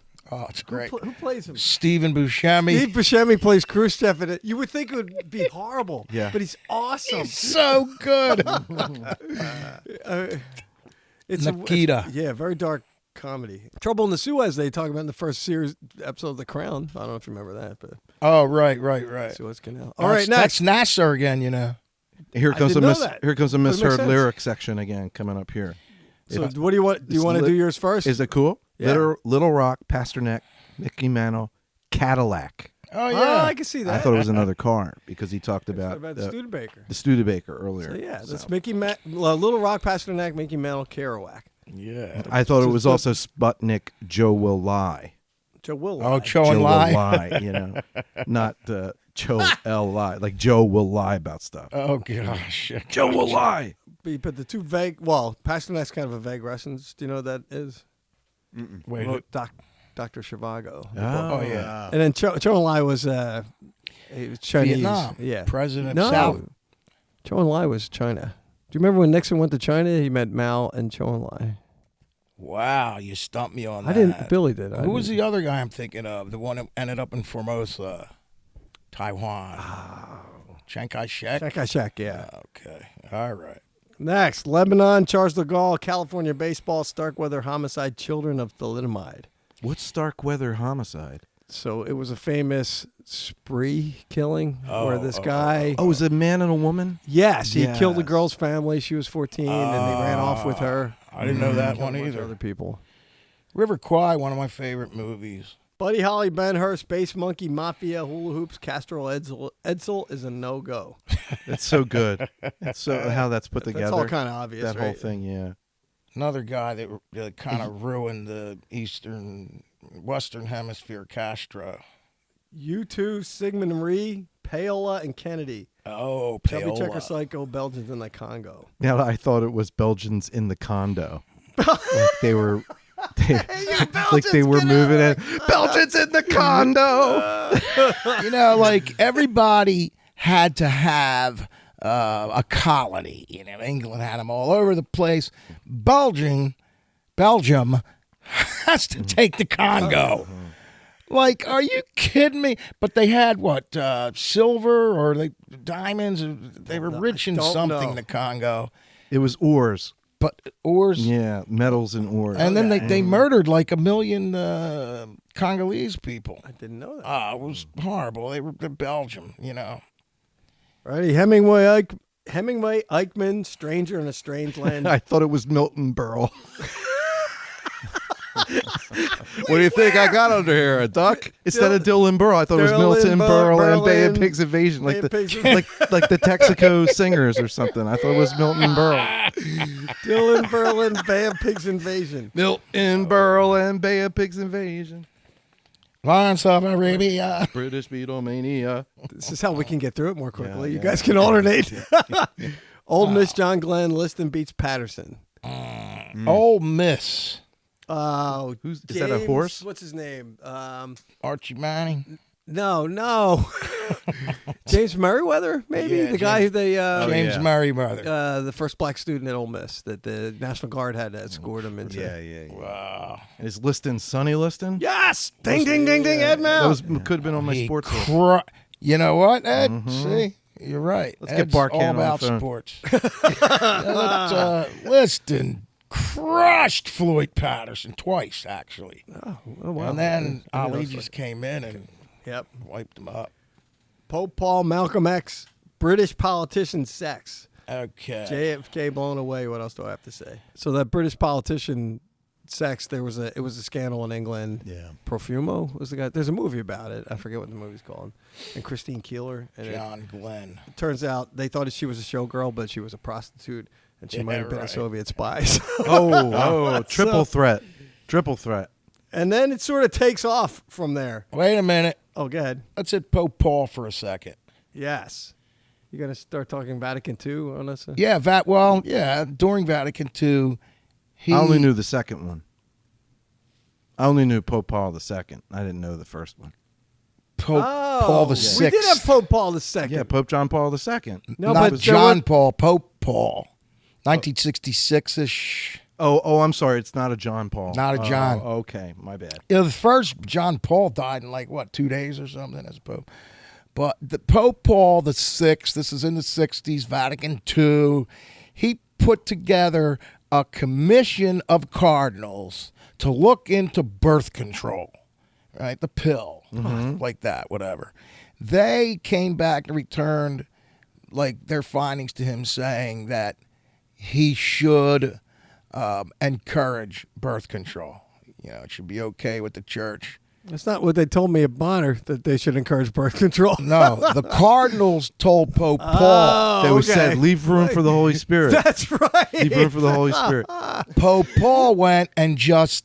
it's great. who plays him? Stephen Buscemi. Steve Buscemi plays Khrushchev in it. You would think it would be horrible, Yeah. but he's awesome. So good. It's Nikita. Very dark comedy. Trouble in the Suez they talk about in the first series episode of The Crown. I don't know if you remember that, but Oh, right. Suez Canal. All right, next. That's Nasser again, you know. Here comes didn't know that. Here comes a But it makes misheard sense. lyric section again coming up here. So what do you want? Do you It's want to lit- do yours first? Is it cool? Yeah. Little Rock, Pasternak, Mickey Mantle, Cadillac. Oh, Oh, yeah. I can see that. I thought it was another car because he talked What about about the Studebaker? Studebaker earlier. So yeah, that's So, Little Rock, Pasternak, Mickey Mantle, Kerouac. Yeah. I thought it was also Sputnik, Joe Will Lie. Joe Will. Oh, Cho Joe and Will Lie. Lie, you know, not Joe L Lie. Like Joe will lie about stuff. Oh, gosh. Joe will lie. But the two vague. Well, Pasternak's kind of a vague reference. Do you know what that is? Wait, Wrote Dr. Zhivago. oh, yeah. And then Cho and Lai was he was Chinese. Vietnam. Yeah. President No. South. Cho and Lai was China. Do you remember when Nixon went to China? He met Mao and Cho and Lai. Wow, you stumped me on that. I didn't. Billy did. Who was the other guy I'm thinking of? The one that ended up in Formosa, Taiwan. Chiang Kai-shek? Chiang Kai-shek, yeah. Okay. All right. Next, Lebanon, Charles de Gaulle, California baseball, Starkweather homicide, children of thalidomide. What's Starkweather homicide? So it was a famous spree killing where this guy. Oh, it was a man and a woman? Yes, he killed the Yes. girl's family. She was 14, and they ran off with her. I didn't know that Killed one a bunch of either. Other people. River Kwai, one of my favorite movies. Buddy Holly, Ben Hur, Space Monkey, Mafia, Hula Hoops, Castrol Edsel is a no-go. It's so good. It's so how that's put together. That's all kind of obvious, that whole right? thing, yeah. Another guy that kind of ruined the Western Hemisphere, Castro. U2, Sigmund Rhee, Paola, and Kennedy. Oh, Chubby Paola. Checker Psycho, Belgians in the Congo. Now I thought it was Belgians in the condo. Like they were like they were moving in. Belgians in the condo. You know, like everybody had to have a colony. You know, England had them all over the place. Belgium has to take the Congo. Like, are you kidding me? But they had what, silver or diamonds? They were rich in don't something. know. The Congo, It was ores. but ores. Yeah, metals and ores. And then they murdered like 1 million Congolese people. I didn't know that. Ah, it was horrible. They're Belgium, you know. Righty, Hemingway, Eichmann, Stranger in a Strange Land. I thought it was Milton Berle. What do you think I got under here? A duck instead of Dylan Burl? I thought it was Milton Berle and Bay of Pigs Invasion, like like the Texaco Singers or something. I thought it was Milton Berle. Dylan Berlin, Bay of Pigs Invasion. Milton Berle and Bay of Pigs Invasion. Lawrence of Arabia. British Beatlemania. This is how we can get through it more quickly. Yeah, You yeah. guys can alternate. Old Miss John Glenn, Liston beats Patterson. Ole Miss. Oh, Is that a horse? What's his name? Archie Manning. No. James Merriweather, maybe Yeah, the guy who they James Merriweather. the first black student at Ole Miss that the National Guard had escorted him into. Yeah. Wow. Is Liston Sonny Liston? Yes. Ding, ding, ding, ding. Ed That Mouse. could have been on my He sports list. You know what, Ed? See? You're right. Let's get Ed's Barkan all on the about phone. sports. Liston crushed Floyd Patterson twice, actually. Oh, wow. And then I didn't know Ali this just came in and Yep. wiped him up. Pope Paul, Malcolm X, British politician sex. Okay. JFK blown away. What else do I have to say? So that British politician sex, it was a scandal in England. Yeah. Profumo was the guy. There's a movie about it. I forget what the movie's called. And Christine Keeler. And John Glenn. it turns out they thought she was a showgirl, but she was a prostitute, and she might have been right. a Soviet spy. So- Triple threat. Triple threat. and then it sort of takes off from there. Wait a minute. Oh, go ahead. Let's hit Pope Paul for a second. Yes. You going to start talking Vatican II on us? Yeah, during Vatican II, I only knew the second one. I only knew Pope Paul II. I didn't know the first one. Pope Paul the We did have Pope Paul II. Yeah, Pope John Paul II. No, Not but John Paul, Pope Paul. 1966-ish. Oh, I'm sorry. It's not a John Paul. Not a John. Oh, okay, my bad. The first John Paul died in 2 days or something as Pope. But the Pope Paul the Sixth, this is in the 60s, Vatican II, he put together a commission of cardinals to look into birth control, right? The pill, like that, whatever. They came back and returned their findings to him saying that he should encourage birth control. It should be okay with the church. That's not what they told me at Bonner, that they should encourage birth control. No, the Cardinals told Pope Paul. They said, leave room for the Holy Spirit. That's right. Leave room for the Holy Spirit. Pope Paul went and just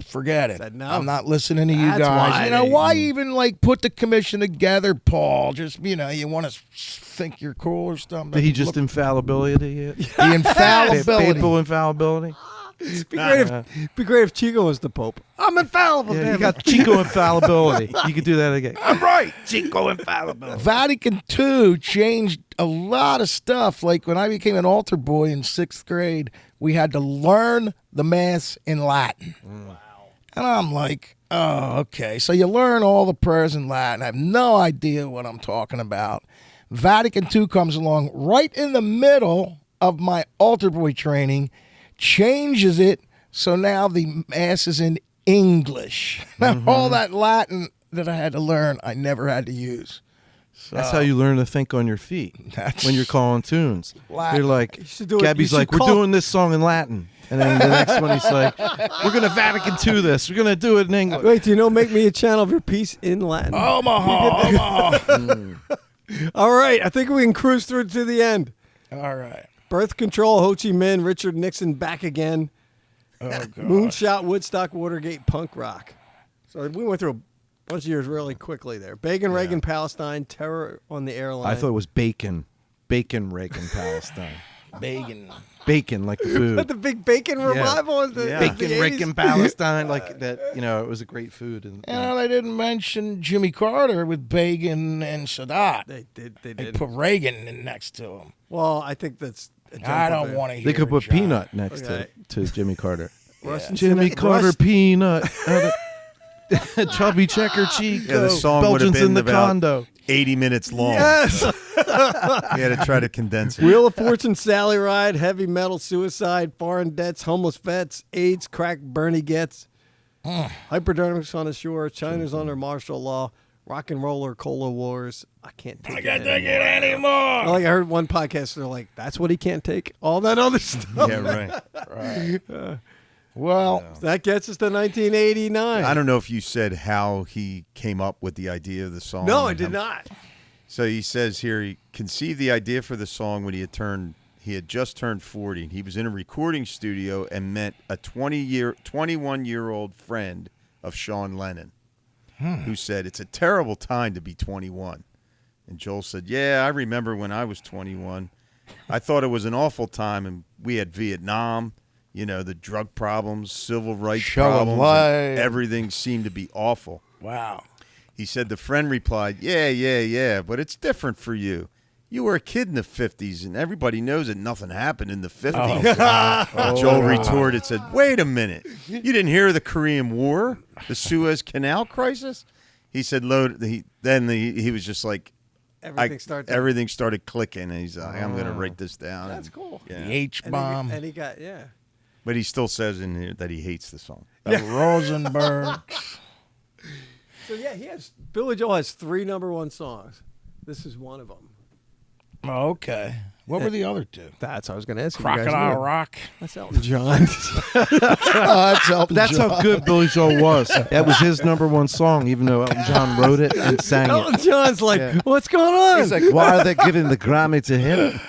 forget it. Said, no. I'm not listening to you That's guys. why Why even put the commission together, Paul? Just you want to think you're cool or something. Did he just infallibility it? the infallibility. Papal infallibility? It'd be great if Chico was the Pope. I'm infallible. Yeah, damn you it. got Chico infallibility. You could do that again. I'm right. Chico infallibility. Vatican II changed a lot of stuff. Like when I became an altar boy in 6th grade, we had to learn the Mass in Latin. Wow. And I'm like, oh, okay. So you learn all the prayers in Latin. I have no idea what I'm talking about. Vatican II comes along right in the middle of my altar boy training, changes it, so now the Mass is in English. All that Latin that I had to learn, I never had to use. So, that's how you learn to think on your feet when you're calling tunes. Latin. You're like, should do it. Gabby's You like, should we're call- doing this song in Latin. And then the next one he's like, we're going to Vatican II this. We're going to do it in English. Wait, do you know Make Me a Channel of Your Peace in Latin? Omaha. All right, I think we can cruise through to the end. All right. Birth Control, Ho Chi Minh, Richard Nixon back again. Oh, God. Moonshot, Woodstock, Watergate, punk rock. So we went through a bunch of years really quickly there. Bacon, Reagan, Palestine, Terror on the Airline. I thought it was bacon. Bacon, Reagan, Palestine. Bacon. Bacon, like the food. But the big bacon revival in the Bacon, the 80s. Reagan, Palestine, like that. It was a great food. And They didn't mention Jimmy Carter with Begin and Sadat. They did. They They put Reagan in next to him. Well, I think that's. A jump I up don't there. want to hear they could it, put John. Peanut next Okay. to Jimmy Carter. Russian Jimmy Senate- Carter, Russ- Peanut. Chubby Checker Chico. Yeah, the song would have Belgians been in the about condo. 80 minutes long. Yes. You had to try to condense it. Wheel of Fortune, Sally Ride, Heavy Metal, Suicide, Foreign Debts, Homeless Vets, AIDS, Crack, Bernie Gets, Hypodermics on the Shore, China's under martial law, Rock and Roller, Cola Wars. I can't take it anymore. Like I heard one podcast, they're like, that's what he can't take? All that other stuff. Yeah, right. Well, That gets us to 1989. I don't know if you said how he came up with the idea of the song. No, I and did how- not. So he says here he conceived the idea for the song when he had just turned 40. He was in a recording studio and met a 21-year-old friend of Sean Lennon, who said, "It's a terrible time to be 21." And Joel said, "Yeah, I remember when I was 21. I thought it was an awful time, and we had Vietnam, the drug problems, civil rights Show 'em problems, light. and everything seemed to be awful." wow. He said the friend replied, yeah, but it's different for you. You were a kid in the 50s, and everybody knows that nothing happened in the 50s. Joel retorted, said, wait a minute. You didn't hear the Korean War, the Suez Canal crisis? He said, he was just like, everything started clicking, and he's like, I'm going to write this down. That's cool. Yeah. The H-bomb. And he got, yeah. But he still says in here that he hates the song. The Rosenberg. So, yeah, Billy Joel has 3 number 1 songs. This is one of them. Oh, okay. What were the other two? That's what I was going to ask you guys. Crocodile Rock. That's Elton John. That's Elton That's John. how good Billy Joel was. That was his number 1 song, even though Elton John wrote it and sang Elton it. John's like, what's going on? He's like, why are they giving the Grammy to him?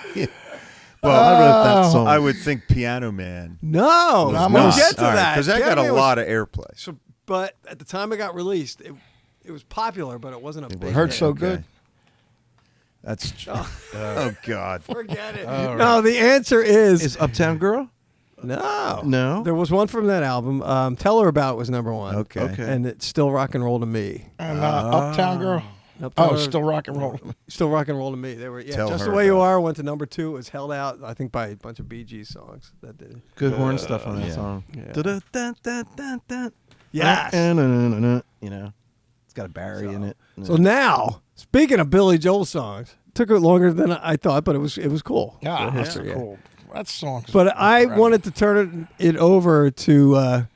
Well, I wrote that song. I would think Piano Man. no, I'm we'll not. get to All right, that. because that got Piano a was- lot of airplay. So, but at the time it got released, it was popular, but it wasn't a big Hurt hit. so good. That's oh God. Forget it. All right. No, the answer is Is Uptown Girl? no. No? There was one from that album. Tell Her About was number one. Okay. And it's Still Rock and Roll to Me. And Uptown Girl. Uptown Oh, Girl- still rock and roll. Still Rock and Roll to Me. They were Tell Just Her the Way You About Are went to number 2. It was held out, I think, by a bunch of Bee Gees songs. That did. Good horn stuff on that yeah. song. Yeah. Da-da-da-da-da-da. Yes. You know, it's got a Barry in it. So now, speaking of Billy Joel songs, took it longer than I thought, but it was cool. Yeah, The that's history, yeah. cool. That song. But I wanted to turn it over to a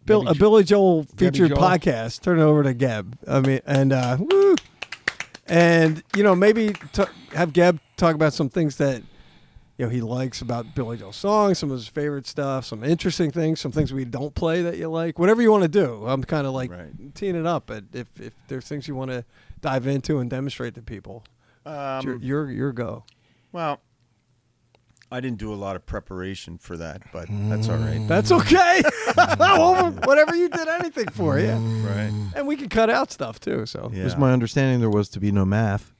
Billy Joel featured Joel. podcast. Turn it over to Geb. I mean, and woo, and maybe have Geb talk about some things that he likes about Billy Joel songs, some of his favorite stuff, some interesting things, some things we don't play that you like. Whatever you want to do. I'm kind of like teeing it up. But if there's things you want to dive into and demonstrate to people, your go. Well, I didn't do a lot of preparation for that, but that's all right. That's okay. Whatever you did anything for, yeah. Right. And we can cut out stuff too. So It was my understanding there was to be no math.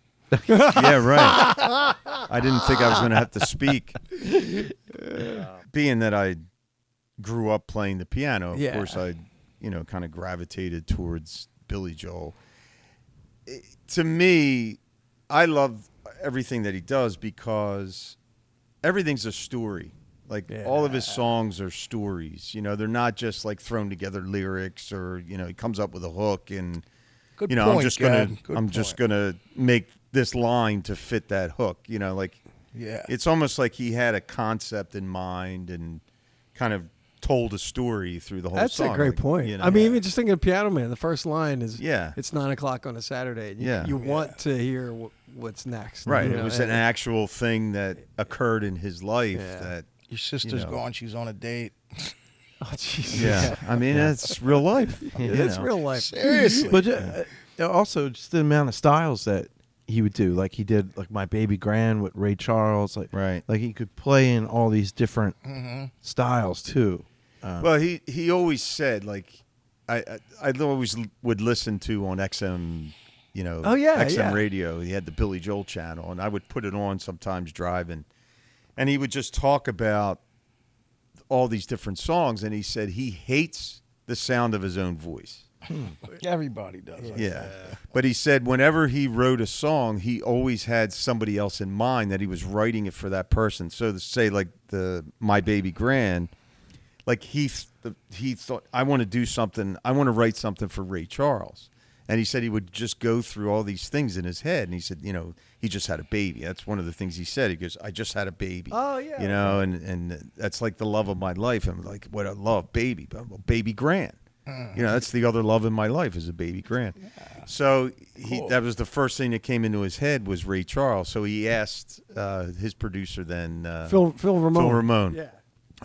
Yeah, right. I didn't think I was going to have to speak. Being that I grew up playing the piano, of course I, kind of gravitated towards Billy Joel. To me, I love everything that he does because everything's a story. Like all of his songs are stories. They're not just like thrown together lyrics or he comes up with a hook and Good I'm point, just Gab. gonna Good point. gonna make this line to fit that hook. It's almost like he had a concept in mind and kind of told a story through the whole that's song. a great point. I mean, even just thinking of Piano Man, the first line is it's 9 o'clock on a Saturday. You want to hear what's next. Right. It was an actual thing that occurred in his life that Your sister's gone. She's on a date. Oh, Jesus. Yeah. I mean, it's real life. It's real life. Seriously. But also just the amount of styles that he would do. Like he did like My Baby Grand with Ray Charles. Like he could play in all these different styles too. Well, he always said, like, I always would listen to on XM, XM radio. He had the Billy Joel channel, and I would put it on sometimes driving. And he would just talk about all these different songs, and he said he hates the sound of his own voice. Everybody does. But he said whenever he wrote a song, he always had somebody else in mind that he was writing it for that person. So to say, like the My Baby Grand, like he thought, I want to do something. I want to write something for Ray Charles. And he said he would just go through all these things in his head. And he said, he just had a baby. That's one of the things he said. He goes, I just had a baby. Oh, yeah. And that's like the love of my life. And like what I love, baby. Baby Grand. That's the other love in my life is a Baby Grand. Yeah. So that was the first thing that came into his head was Ray Charles. So he asked his producer then, Phil Ramone. Phil Ramone,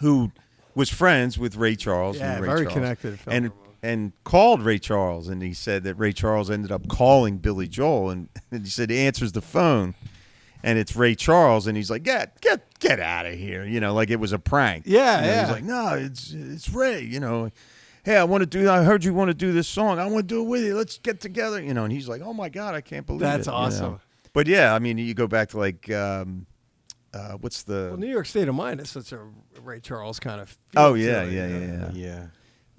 who was friends with Ray Charles. Yeah, and Ray very Charles, connected. Phil and called Ray Charles, and he said that Ray Charles ended up calling Billy Joel, and he said he answers the phone, and it's Ray Charles, and he's like, get out of here, like it was a prank. Yeah, He's like, no, it's Ray, Hey, I heard you want to do this song. I want to do it with you. Let's get together, and he's like, oh my God, I can't believe That's it. awesome. But yeah, I mean, you go back to like, what's the? Well, New York State of Mind is such a Ray Charles kind of. Oh yeah.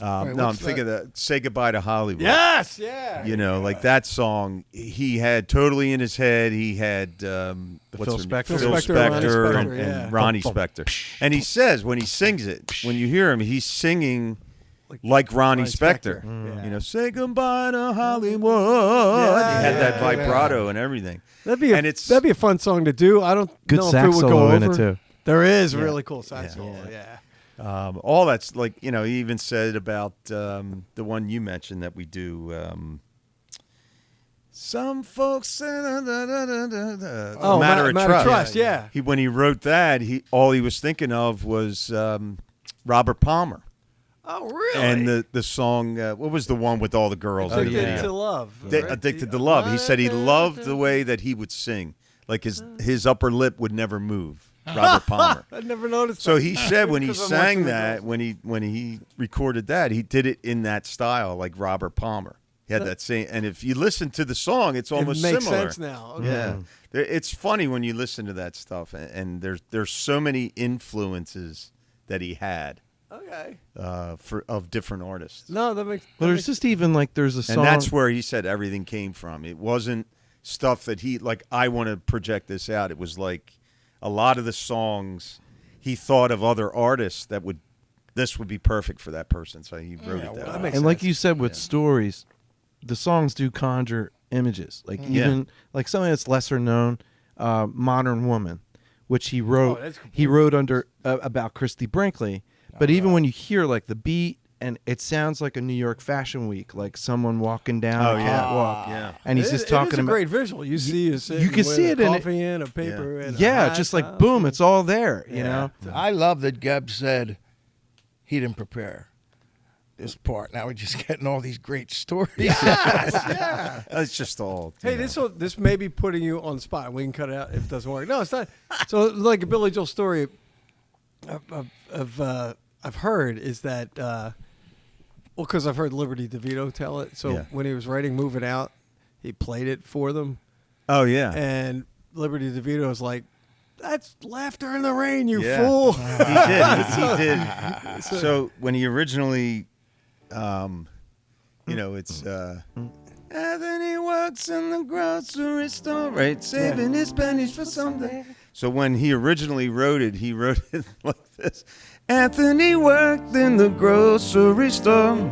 No, I'm thinking of Say Goodbye to Hollywood. Yes, yeah. Like that song, he had totally in his head. He had Phil Spector. Phil Spector, and Ronnie Spector. And he says when he sings it, when you hear him, he's singing like Ronnie Spector. Say goodbye to Hollywood. He had that vibrato and everything. That'd be a fun song to do. I don't Good know if sax it would go solo over. in it too. There is really cool sax solo. Yeah. All that's like, he even said about the one you mentioned that we do. Some folks Matter of Trust. Yeah. When he wrote that, all he was thinking of was Robert Palmer. Oh, really? And the song, what was the one with all the girls? Addicted to Love. Addicted to Love. He said he loved the way that he would sing. Like his upper lip would never move. Robert Palmer. I never noticed. So he said when he sang that, when he recorded that, he did it in that style, like Robert Palmer. He had that same, and if you listen to the song, it's almost it makes similar. sense now. Okay. Yeah, it's funny when you listen to that stuff, and there's so many influences that he had Okay. of different artists. No, that makes. Well, there's just even like there's a song. And that's where he said everything came from. It wasn't stuff that he like. I want to project this out. It was like a lot of the songs he thought of other artists that this would be perfect for that person. So he wrote it that way. And like you said with stories, the songs do conjure images. Like even like something that's lesser known, "Modern Woman," which he wrote. He wrote under about Christy Brinkley. But even when you hear like the beat, and it sounds like a New York Fashion Week, like someone walking down a catwalk, and he's just talking It's a about. great visual. You see, you can see it in coffee in a paper. And just like boom, it's all there. You know. I love that Geb said he didn't prepare this part. Now we're just getting all these great stories. Yeah. It's just all. Hey, this may be putting you on the spot. We can cut it out if it doesn't work. No, it's not. So, like a Billy Joel story I've heard is that, because I've heard Liberty DeVito tell it. So when he was writing "Moving Out," he played it for them. Oh yeah. And Liberty DeVito was like, "That's Laughter in the Rain, you Yeah. fool." He did. So when he originally, it's Anthony works in the grocery store, right? Saving his pennies for someday. So when he originally wrote it, he wrote it like this: Anthony worked in the grocery store,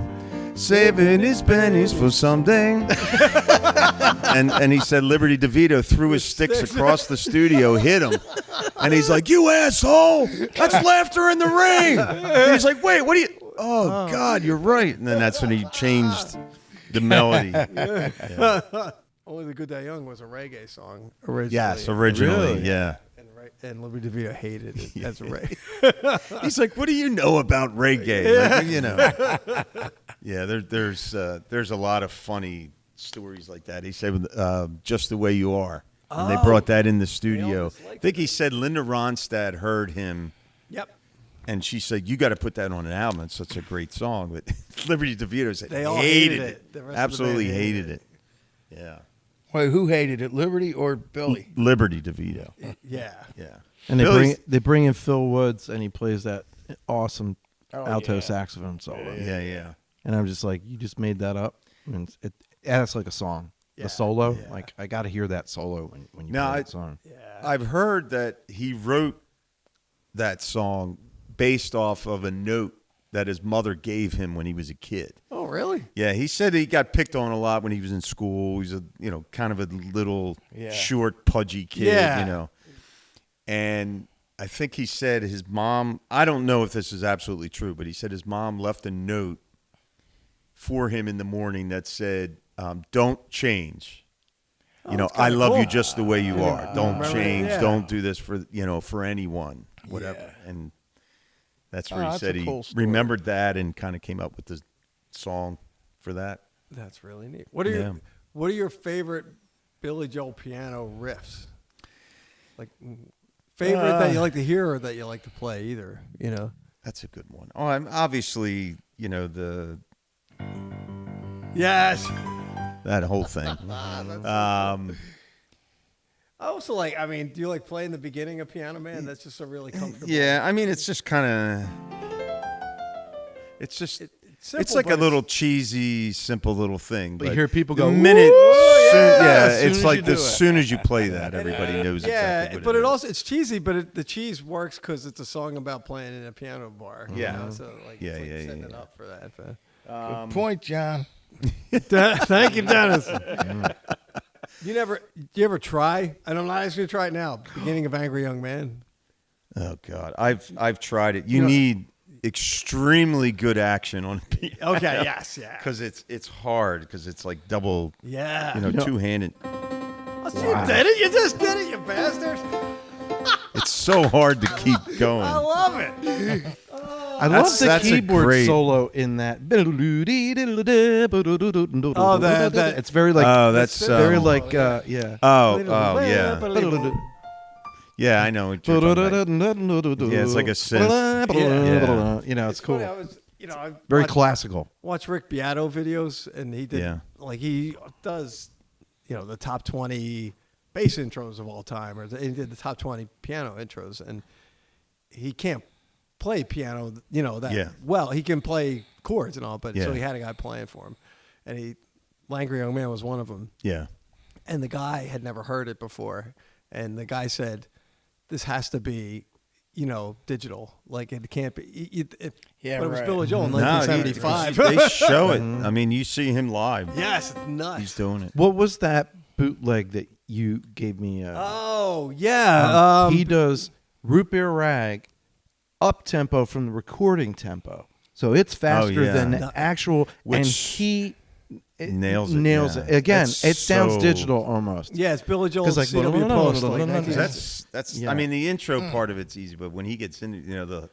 saving his pennies for someday. and he said Liberty DeVito threw his sticks across the studio, hit him, and he's like, "You asshole! That's Laughter in the Rain." And he's like, "Wait, what do you?" Oh God, you're right. And then that's when he changed the melody. Only the Good Die Young was a reggae song originally. Yes, originally, Really? yeah. And Liberty DeVito hated it as a reggae. He's like, "What do you know about reggae?" Like, Yeah, there's a lot of funny stories like that. He said, "Just the Way You Are," and they brought that in the studio. I think he said Linda Ronstadt heard him. Yep. And she said, "You got to put that on an album. It's such a great song." But Liberty DeVito said They all hated hated it. it. The rest of the Absolutely band hated hated it. Yeah. Wait, who hated it, Liberty or Billy? Liberty DeVito. Yeah. Yeah. And Billy's- they bring in Phil Woods, and he plays that awesome alto saxophone solo. Yeah. And I'm just like, you just made that up, and it adds like a song. The solo, like I got to hear that solo when you play that song. I've heard that he wrote that song based off of a note that his mother gave him when he was a kid. Oh, really? Yeah, he said he got picked on a lot when he was in school. He's a kind of a little short, pudgy kid, And I think he said his mom, I don't know if this is absolutely true, but he said his mom left a note for him in the morning that said, "Don't change. I love you just the way you are. Don't change. Don't do this for anyone, whatever." And that's where he said he remembered that and kind of came up with the song for that. That's really neat. What are your favorite Billy Joel piano riffs? Like favorite that you like to hear or that you like to play, either, That's a good one. Oh, I'm obviously, the Yes. that whole thing. I also do you like playing the beginning of Piano Man? That's just a really comfortable. Yeah, I mean, it's just kind of, it's just, simple, it's like but a little cheesy, simple little thing. But you hear people go, the minute, as soon it's as like you do as it. soon as you play that, everybody knows exactly what but it it is. also it's cheesy, but the cheese works because it's a song about playing in a piano bar. Yeah. So setting it up for that. Good point, John. Thank you, Dennis. Do you ever try? And I'm not asking you to try it now. Beginning of Angry Young Man. Oh God, I've tried it. You need extremely good action on a piano. Okay. Yes. Yeah. Because it's hard because it's like double. Yeah. Two-handed. Oh, so you did it. You just did it, you bastard. It's so hard to keep going. I love it. I love the that's a keyboard great- solo in that. Oh, that it's very like. Oh, that's very so- like. Yeah. Oh, yeah. Yeah, I know what you're talking about. Yeah, it's like a synth. You know, it's cool. Funny, you know, I Very classical. watch Rick Beato videos, and he did Yeah. like he does, you know, the top 20 bass intros of all time, or he did the top 20 piano intros, and he can't play piano, you know, that well. He can play chords and all, but so he had a guy playing for him, and Langry Young Man was one of them. Yeah. And the guy had never heard it before, and the guy said, "This has to be, you know, digital. Like it can't be." But it was right. Billy Joel in No, 1975. they show it. I mean, you see him live. Yes, it's nuts. He's doing it. What was that bootleg that you gave me? Oh yeah, He does Root Beer Rag up tempo from the recording tempo, so it's faster than the actual. And he nails it. Again. That's it sounds so- digital almost. yeah. It's Billy Joel's like, CW Post. Like, That's. Yeah. I mean, the intro part of it's easy, but when he gets into, you know, the.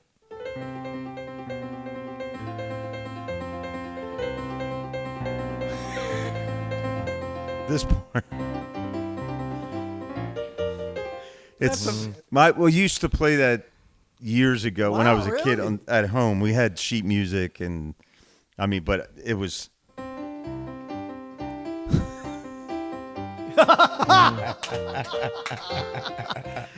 This part. It's we used to play that years ago when I Wow, was a kid really? at home. We had sheet music, and I mean, but it was.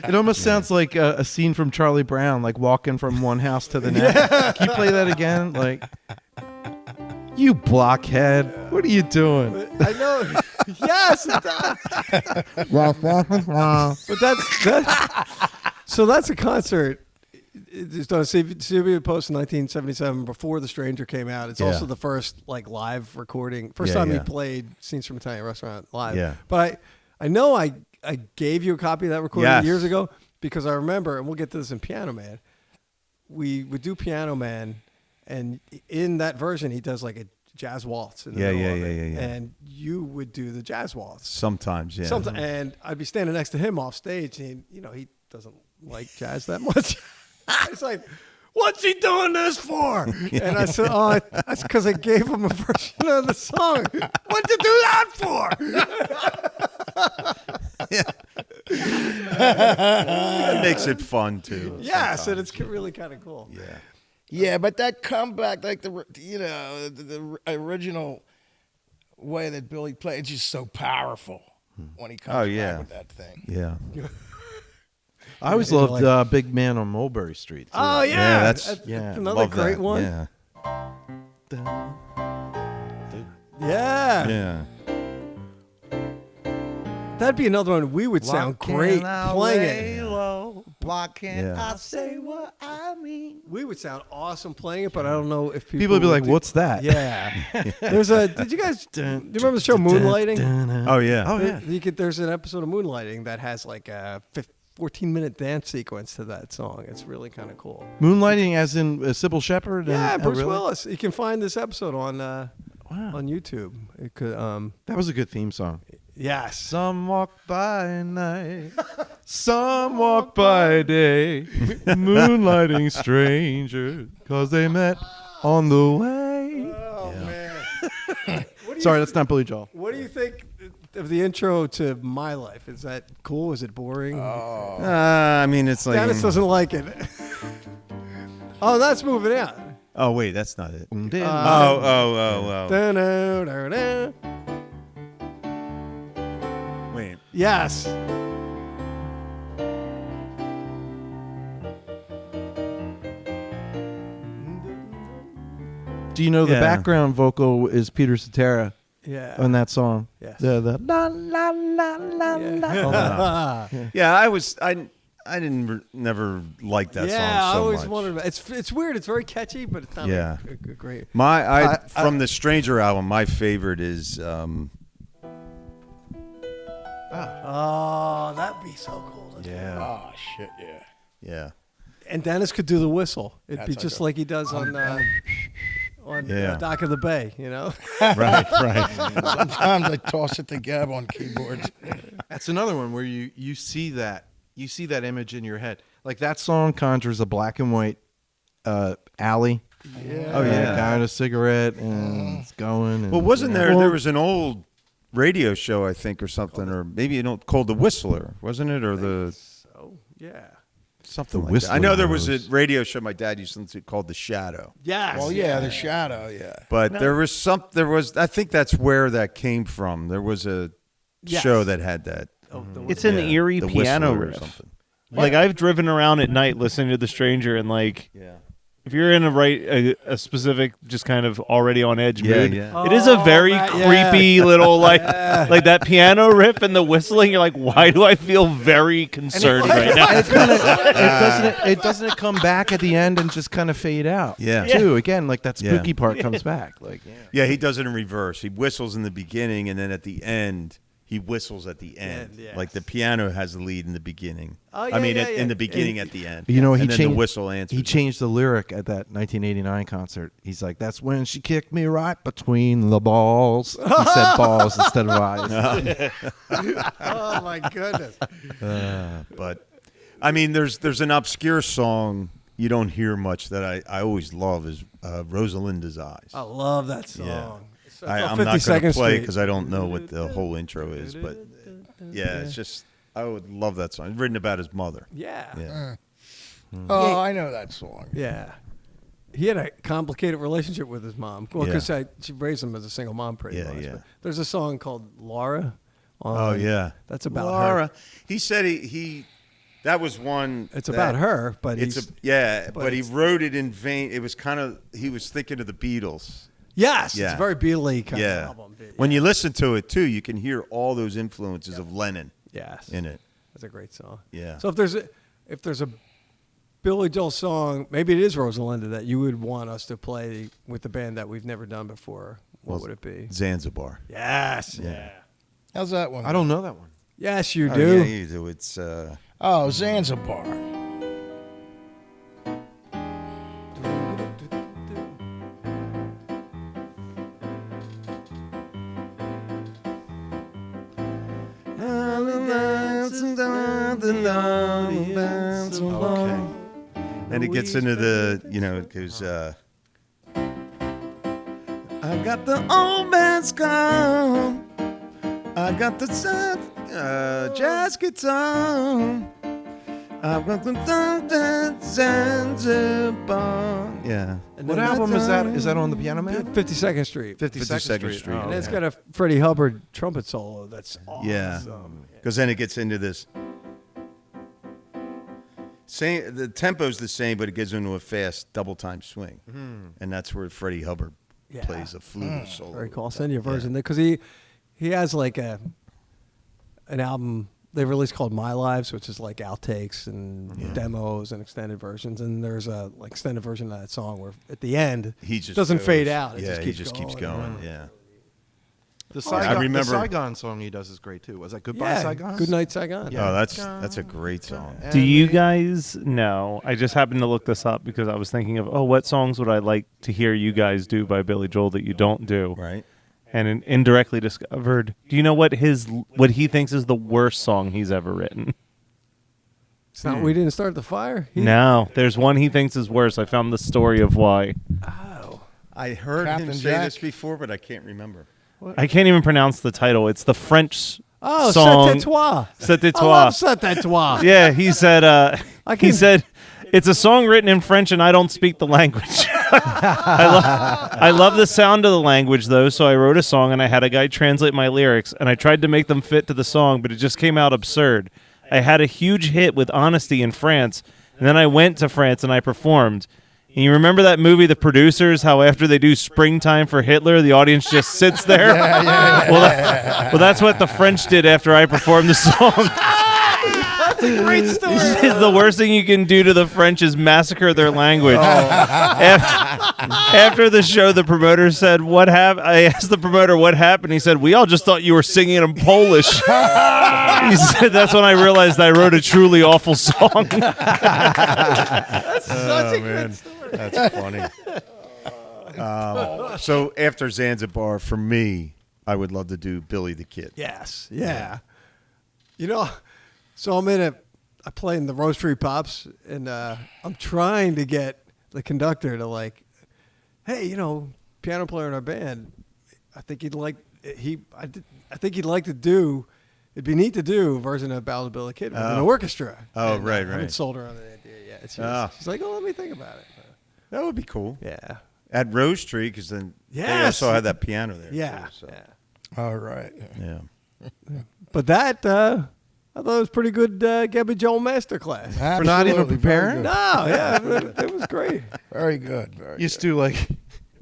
It almost sounds like a scene from Charlie Brown, like walking from one house to the next. Can you play that again? Like, you blockhead, what are you doing? I know. Yes, it does. But so that's a concert. It's on CW Post in 1977, before The Stranger came out. It's also the first like live recording. First time he played Scenes from Italian Restaurant live. Yeah. But I know I gave you a copy of that recording Yes. years ago, because I remember, and we'll get to this in Piano Man. We would do Piano Man, and in that version he does like a jazz waltz in the middle of it. Yeah. And you would do the jazz waltz. Sometimes, yeah. Sometimes, and I'd be standing next to him off stage, and you know he doesn't like jazz that much. It's like, what's he doing this for? And I said, oh, that's because I gave him a version of the song. What'd you do that for? It makes it fun too. Yes, and it's really kind of cool. Yeah. Yeah, but that comeback, like the original way that Billy played, it's just so powerful when he comes back with that thing. Yeah. I always loved Big Man on Mulberry Street. Too. Oh yeah, that's another love great that. one. Yeah. Yeah. Yeah. That'd be another one. We would sound great playing it. Yeah. say what I mean? We would sound awesome playing it, but I don't know if People would be like, "What's that?" Yeah. Did you guys? Do you remember the show Moonlighting? Oh yeah. Oh yeah. There's an episode of Moonlighting that has like a 14-minute dance sequence to that song. It's really kind of cool. Moonlighting, as in Sybil Shepherd. Yeah, Bruce really? Willis. You can find this episode on YouTube. It could. That was a good theme song. Yes. Some walk by night, some walk by day, moonlighting strangers, 'cause they met on the way. Oh man. Sorry, that's not Billy Joel. What do you think of the intro to My Life? Is that cool? Is it boring? I mean, it's like. Dennis doesn't like it. Oh, that's moving out. Oh wait, that's not it. Oh. Da-na-da-da. Wait. Yes. Do you know the Yeah. background vocal is Peter Cetera Yeah. on that song? Yes. The la la la la la. Yeah, I didn't never like that song so I always much. wondered. It's weird. It's very catchy, but it's not Yeah. a great. From the Stranger album, my favorite is Oh, that'd be so cool. Oh shit, yeah. yeah. And Dennis could do the whistle. It'd That's be like just a- like he does on Yeah. Dock of the Bay. You know. Right. Sometimes I toss it to Gab on keyboards. That's another one where you see that image in your head. Like that song conjures a black and white alley. Yeah. Oh, yeah. A guy with a cigarette and it's going. And, Well, wasn't you know. there? There was an old radio show, I think, or something, or maybe called The Whistler, wasn't it? Or the So yeah. Something like that. Whistling I know there was a Rose. radio show my dad used to listen to called The Shadow. Yes. Well, yeah, the shadow, yeah. But there was I think that's where that came from. There was a show that had that. It's an eerie The piano Whistler or riff. something. Like I've driven around at night listening to The Stranger, and like, if you're in a specific, just kind of already on edge mood, it is a very creepy little like that piano riff and the whistling. You're like, why do I feel very concerned right now? It doesn't come back at the end and just kind of fade out. Yeah. Too again, like that spooky Yeah. part comes back. Like Yeah, he does it in reverse. He whistles in the beginning, and then at the end, he whistles at the end. yes. Like the piano has the lead in the beginning. Oh, I mean, yeah, in yeah. the beginning, at the end. You know, and he then changed the whistle answers. He changed the lyric at that 1989 concert. He's like, "That's when she kicked me right between the balls." He said balls instead of eyes. Oh my goodness. But I mean, there's an obscure song you don't hear much that I always love is Rosalinda's Eyes. I love that song. Yeah. It's I'm 52nd not going to play Street. because I don't know what the whole intro is, but yeah, it's just I would love that song. It's written about his mother. Yeah. Yeah. Oh, I know that song. Yeah. He had a complicated relationship with his mom. Well, because she raised him as a single mom pretty much. Yeah. But there's a song called Laura. Oh yeah, That's about Laura. her. He said he that was one. It's about her, but but he wrote it in vain. It was kind of he was thinking of the Beatles. Yes, Yeah. it's a very Beatle-y kind of Yeah. album. When you listen to it too, you can hear all those influences of Lennon Yes. in it. That's a great song. Yeah. So if there's a Billy Joel song, maybe it is Rosalinda that you would want us to play with the band that we've never done before, what would it be? Zanzibar. Yes. Yeah. How's that one? I don't know that one. Yes, you Oh, do. yeah, you do. It's Oh, Zanzibar. Okay. And it gets into the, it goes, I got the old man's gun. I got the jazz guitar. I got the Zanzibar. Yeah. And What then album is that? Is that on the Piano Man? 52nd Street. 52nd Street. And Oh, it's okay. got a Freddie Hubbard trumpet solo that's awesome. Yeah. Because then it gets into this. The tempo's the same, but it gets into a fast double time swing. And that's where Freddie Hubbard plays a flute solo. Very cool. I'll send you a version because he has like an album they released called My Lives, which is like outtakes and demos and extended versions. And there's a like extended version of that song where at the end He just doesn't goes- fade out. It Yeah, just he keeps just going keeps going. and Yeah. The I Saigon, remember- the Saigon song he does is great too. Was that Goodbye Yeah, Saigon? Good Night Saigon. Yeah. Oh, that's a great song. Do you guys know? I just happened to look this up because I was thinking of, what songs would I like to hear you guys do by Billy Joel that you don't do? Right. And indirectly discovered. Do you know what he thinks is the worst song he's ever written? It's not We Didn't Start the Fire? No, there's one he thinks is worse. I found the story of why. Oh. I heard Captain him say Jack. this before, but I can't remember. I can't even pronounce the title. It's the French Oh, song. C'est Toi. C'est I Toi. love C'est Toi. Yeah, he said. He said it's a song written in French, and I don't speak the language. I love the sound of the language, though. So I wrote a song, and I had a guy translate my lyrics, and I tried to make them fit to the song, but it just came out absurd. I had a huge hit with Honesty in France, and then I went to France and I performed. And you remember that movie, The Producers, how after they do Springtime for Hitler, the audience just sits there? Well, that's what the French did after I performed the song. That's a great story. He says the worst thing you can do to the French is massacre their language. After the show, the promoter said, "What happened?" I asked the promoter what happened. He said, "We all just thought you were singing in Polish." He said, "That's when I realized I wrote a truly awful song." That's such a good story. That's funny. So after Zanzibar, for me, I would love to do Billy the Kid. Yes. Yeah. You know, so I play in the Roastery Pops, and I'm trying to get the conductor to like, hey, piano player in our band, I think he'd like to do. It'd be neat to do a version of Ballad of Billy the Kid with an orchestra. Oh, And, right, I haven't right. sold her on it Yeah, she's like, oh, let me think about it. That would be cool. Yeah. At Rose Tree, because then they Yes. also had that piano there. Yeah. Too, so. Yeah. All right. Yeah. But that, I thought it was pretty good Gebby Joel masterclass. For not even Absolutely, very preparing? good. No, yeah, it was great. Very good. Very Used to like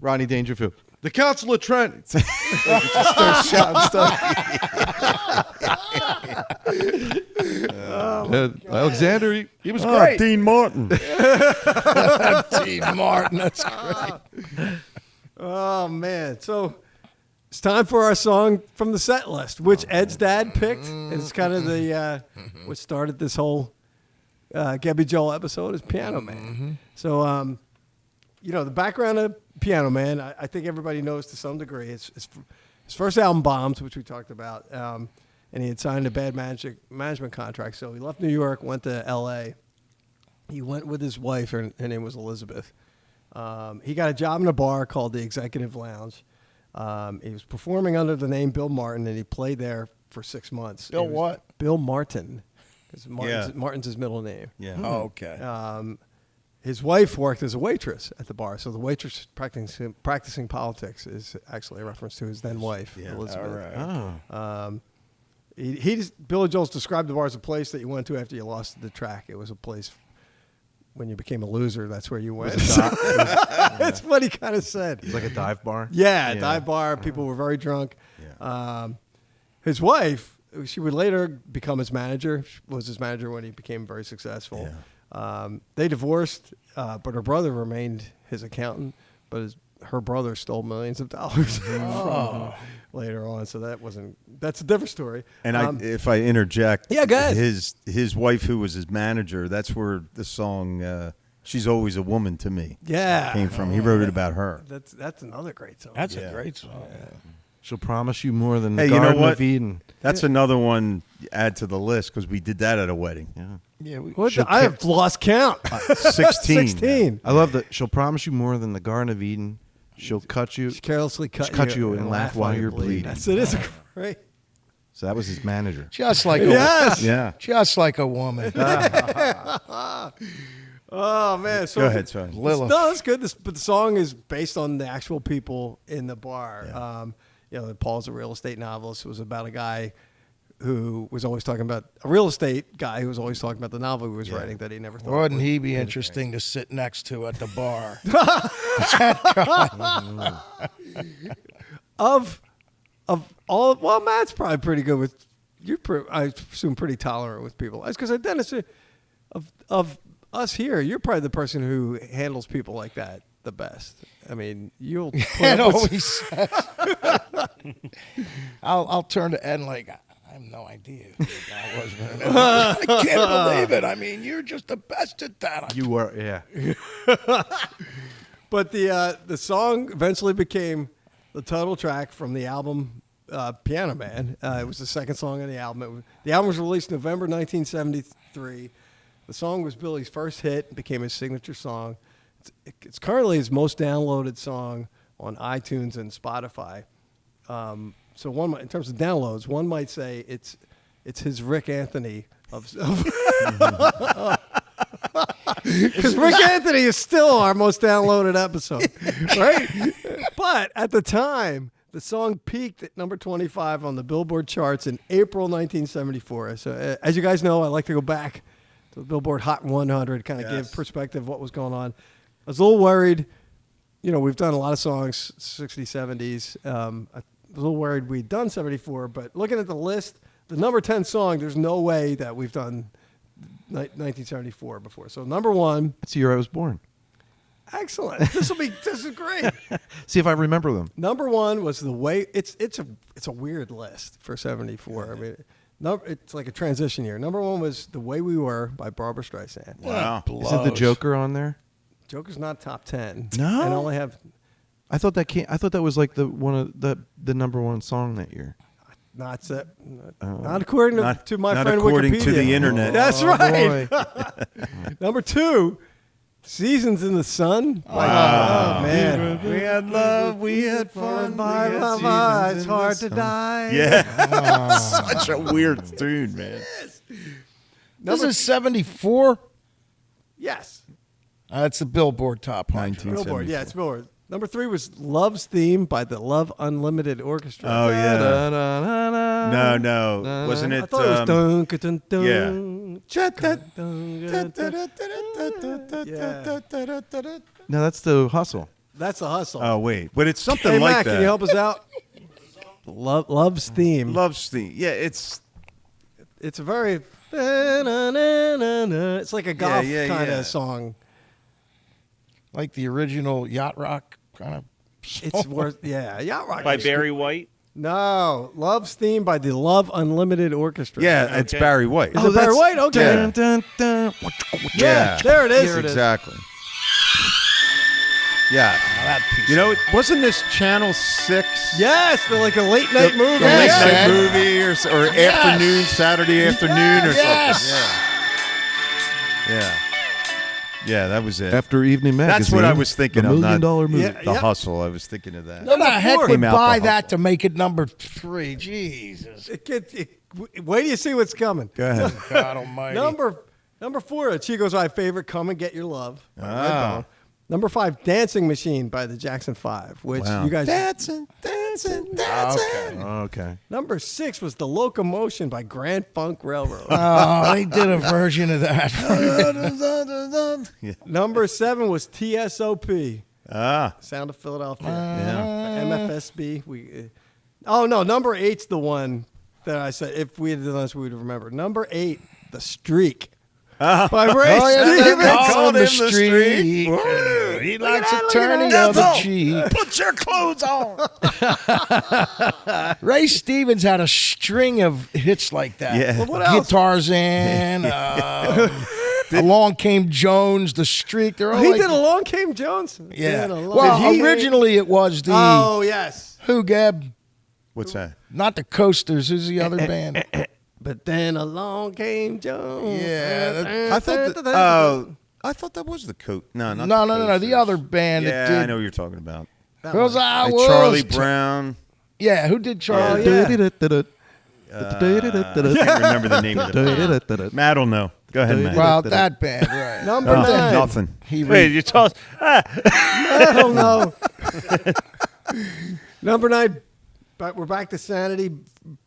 Ronnie Dangerfield. The Council of Trent. Just start shouting stuff. Alexander, he was great. Dean Martin. good. Dean Martin, that's great. Oh, man. So it's time for our song from the set list, which Ed's dad picked. And it's kind of the what started this whole Gebby Joel episode is Piano Man. So, the background of Piano Man, I think everybody knows to some degree. It's his first album, Bombs, which we talked about, and he had signed a bad management contract. So he left New York, went to L.A. He went with his wife. Her name was Elizabeth. He got a job in a bar called the Executive Lounge. He was performing under the name Bill Martin, and he played there for 6 months. Bill what? Bill Martin. Because Yeah. Martin's his middle name. Yeah. Oh, okay. His wife worked as a waitress at the bar, so the waitress practicing politics is actually a reference to his then wife, Yeah. Elizabeth. All right. Billy Joel's described the bar as a place that you went to after you lost the track. It was a place when you became a loser. That's where you went. That's what he kind of said. It's like a dive bar. Yeah, dive bar. People were very drunk. Yeah. His wife, she would later become his manager. She was his manager when he became very successful. Yeah. They divorced, but her brother remained his accountant. But her brother stole millions of dollars from him later on. So that's a different story. And if I interject, Yeah, go ahead. His wife, who was his manager, that's where the song "She's Always a Woman to Me" came from. He wrote it about her. That's another great song. That's a great song. She'll promise you more than the Hey, you know Garden what? of Eden. That's another one you add to the list because we did that at a wedding. Yeah. Yeah, I have lost count. 16. 16. I love that. She'll promise you more than the Garden of Eden. She'll cut you. She carelessly cut you and laugh while you're bleeding. It is great. So that was his manager. just like a Yes. Yeah. just like a woman. Oh man. So Go ahead, sorry. Lilith. No, that's good. But the song is based on the actual people in the bar. Paul's a real estate novelist. It was about a guy who was always talking about a real estate guy who was always talking about the novel he was writing that he never thought. Wouldn't he be interesting to sit next to at the bar? Of all, well, Matt's probably pretty good with you. I assume pretty tolerant with people. That's because Dennis, of us here, you're probably the person who handles people like that the best. I mean, you'll. Ed always says. I'll turn to Ed and like, I have no idea who the guy was. Man. I can't believe it. I mean, you're just the best at that. You were, yeah. But the song eventually became the title track from the album Piano Man. It was the second song on the album. The album was released November 1973. The song was Billy's first hit and became his signature song. It's currently his most downloaded song on iTunes and Spotify. So in terms of downloads, one might say it's his Rick Anthony of because Rick Anthony is still our most downloaded episode, right? But at the time, the song peaked at number 25 on the Billboard charts in April 1974. So as you guys know, I like to go back to the Billboard Hot 100, kind of give perspective of what was going on. I was a little worried. We've done a lot of songs, 60s, 70s. I was a little worried we'd done 74, but looking at the list, the number 10 song, there's no way that we've done 1974 before. So number one. That's the year I was born. Excellent. This is great. See if I remember them. Number one was The Way. It's a weird list for 74. I mean, it's like a transition year. Number one was The Way We Were by Barbra Streisand. Wow. Isn't the Joker on there? Joker's not top 10. No? And only have I thought that was like the one of the number one song that year. not according to my not friend according Wikipedia. to the internet. That's right. Boy. Number two, Seasons in the Sun. Oh man. We had love, we had fun. It's hard to die. Yeah. Such a weird tune, man. This is 74. Yes. That's the Billboard Top 100. 1974. Billboard. Yeah, it's Billboard. Number 3 was Love's Theme by the Love Unlimited Orchestra. Oh yeah. Da-da-da-da. No. Wasn't it? I thought it was dun, dun, dun, yeah. yeah. No, that's the Hustle. That's a hustle. Oh wait, but it's something Hey, like Matt, that. can you help us out? Love's Theme. Love's theme. Yeah, it's It's a very. It's like a golf yeah, kind yeah. of song. Like the original yacht rock kind of song. It's worth. Yeah, Yacht Rock. By Barry White. No, Love's Theme by the Love Unlimited Orchestra. yeah, it's Okay. Barry White. Is it Barry White? Okay. Yeah. Dun, dun, dun. Yeah, there it is. There it is. Exactly. Yeah. that piece. You know, wasn't this Channel 6? Yes, they're like a late night movie. The late Yes. night movie or afternoon, Saturday afternoon or Yes. something. Yeah. Yeah, that was it. After Evening Magazine. That's what I was thinking the of. $1 million not movie. Yeah. The Hustle. I was thinking of that. Who the heck would Came out buy the that Hustle. to make it number 3? Jesus. Wait till you see what's coming. Go ahead. God almighty. Number 4, Chico's My Favorite, Come and Get Your Love. by Ah. Redbone. Number 5, Dancing Machine by the Jackson 5, which Wow. you guys. Dancing. Okay. Okay. Number 6 was The Locomotion by Grand Funk Railroad. Oh, they did a version of that. Number 7 was TSOP, Ah. Sound of Philadelphia. Yeah. MFSB. Oh no, number 8's the one that I said if we had done this we would have remembered. Number 8, The Streak. By Ray Oh, yeah, Stevens. they call Called him him the the street. Street. He likes that, to look turn at the that. other cheek. Put your clothes on. Ray Stevens had a string of hits like that. Yeah. Well, what else? Guitars in. Along Came Jones, The Streak. They're all He like, did Along Came Jones. Yeah. Did Along Well, Came- originally it was the Oh yes. Who, Geb? What's that? Not the Coasters. Who's the other band? But then along came Jones. Yeah, I thought I thought that was the coat. No, not No, the no, no, no. The Coasters. other band Yeah, that did. I know what you're talking about. Because I Like was Charlie Brown. Yeah, who did Charlie? yeah. I can't remember the name of the band. Matt will know. Go ahead, Matt. Well, that band, right? Number Oh, 9. nothing. Wait, you told us. I don't know. Number 9. But we're back to sanity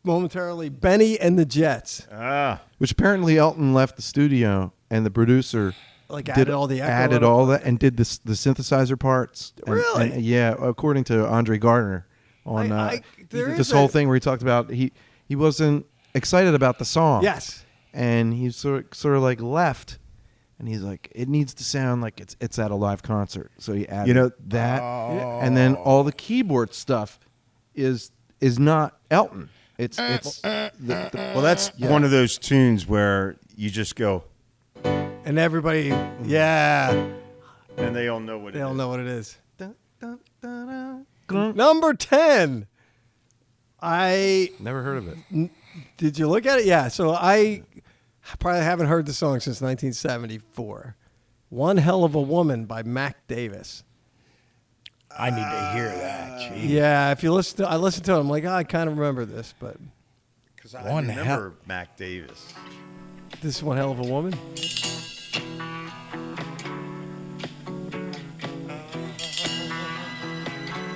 momentarily. Benny and the Jets. Ah. Which apparently Elton left the studio and the producer Like added all the echo added and- all that and did the synthesizer parts. And- Really? and, yeah, according to Andre Gardner on there this is whole a- thing where he talked about he wasn't excited about the song. Yes. And he sort of like left. And he's like, it needs to sound like it's at a live concert. So he added that, and then all the keyboard stuff is not Elton. It's Well, that's one of those tunes where you just go, And everybody, yeah, and they all know what they it all is. know what it is. Number 10. never heard of it. Did you look at it? Yeah. So I probably haven't heard the song since 1974. One Hell of a Woman by Mac Davis. I need to hear that. Gee. Yeah, if you listen to, I listened to it. I'm like, I kind of remember this, but Because I One remember Mac Davis. this is One Hell of a Woman.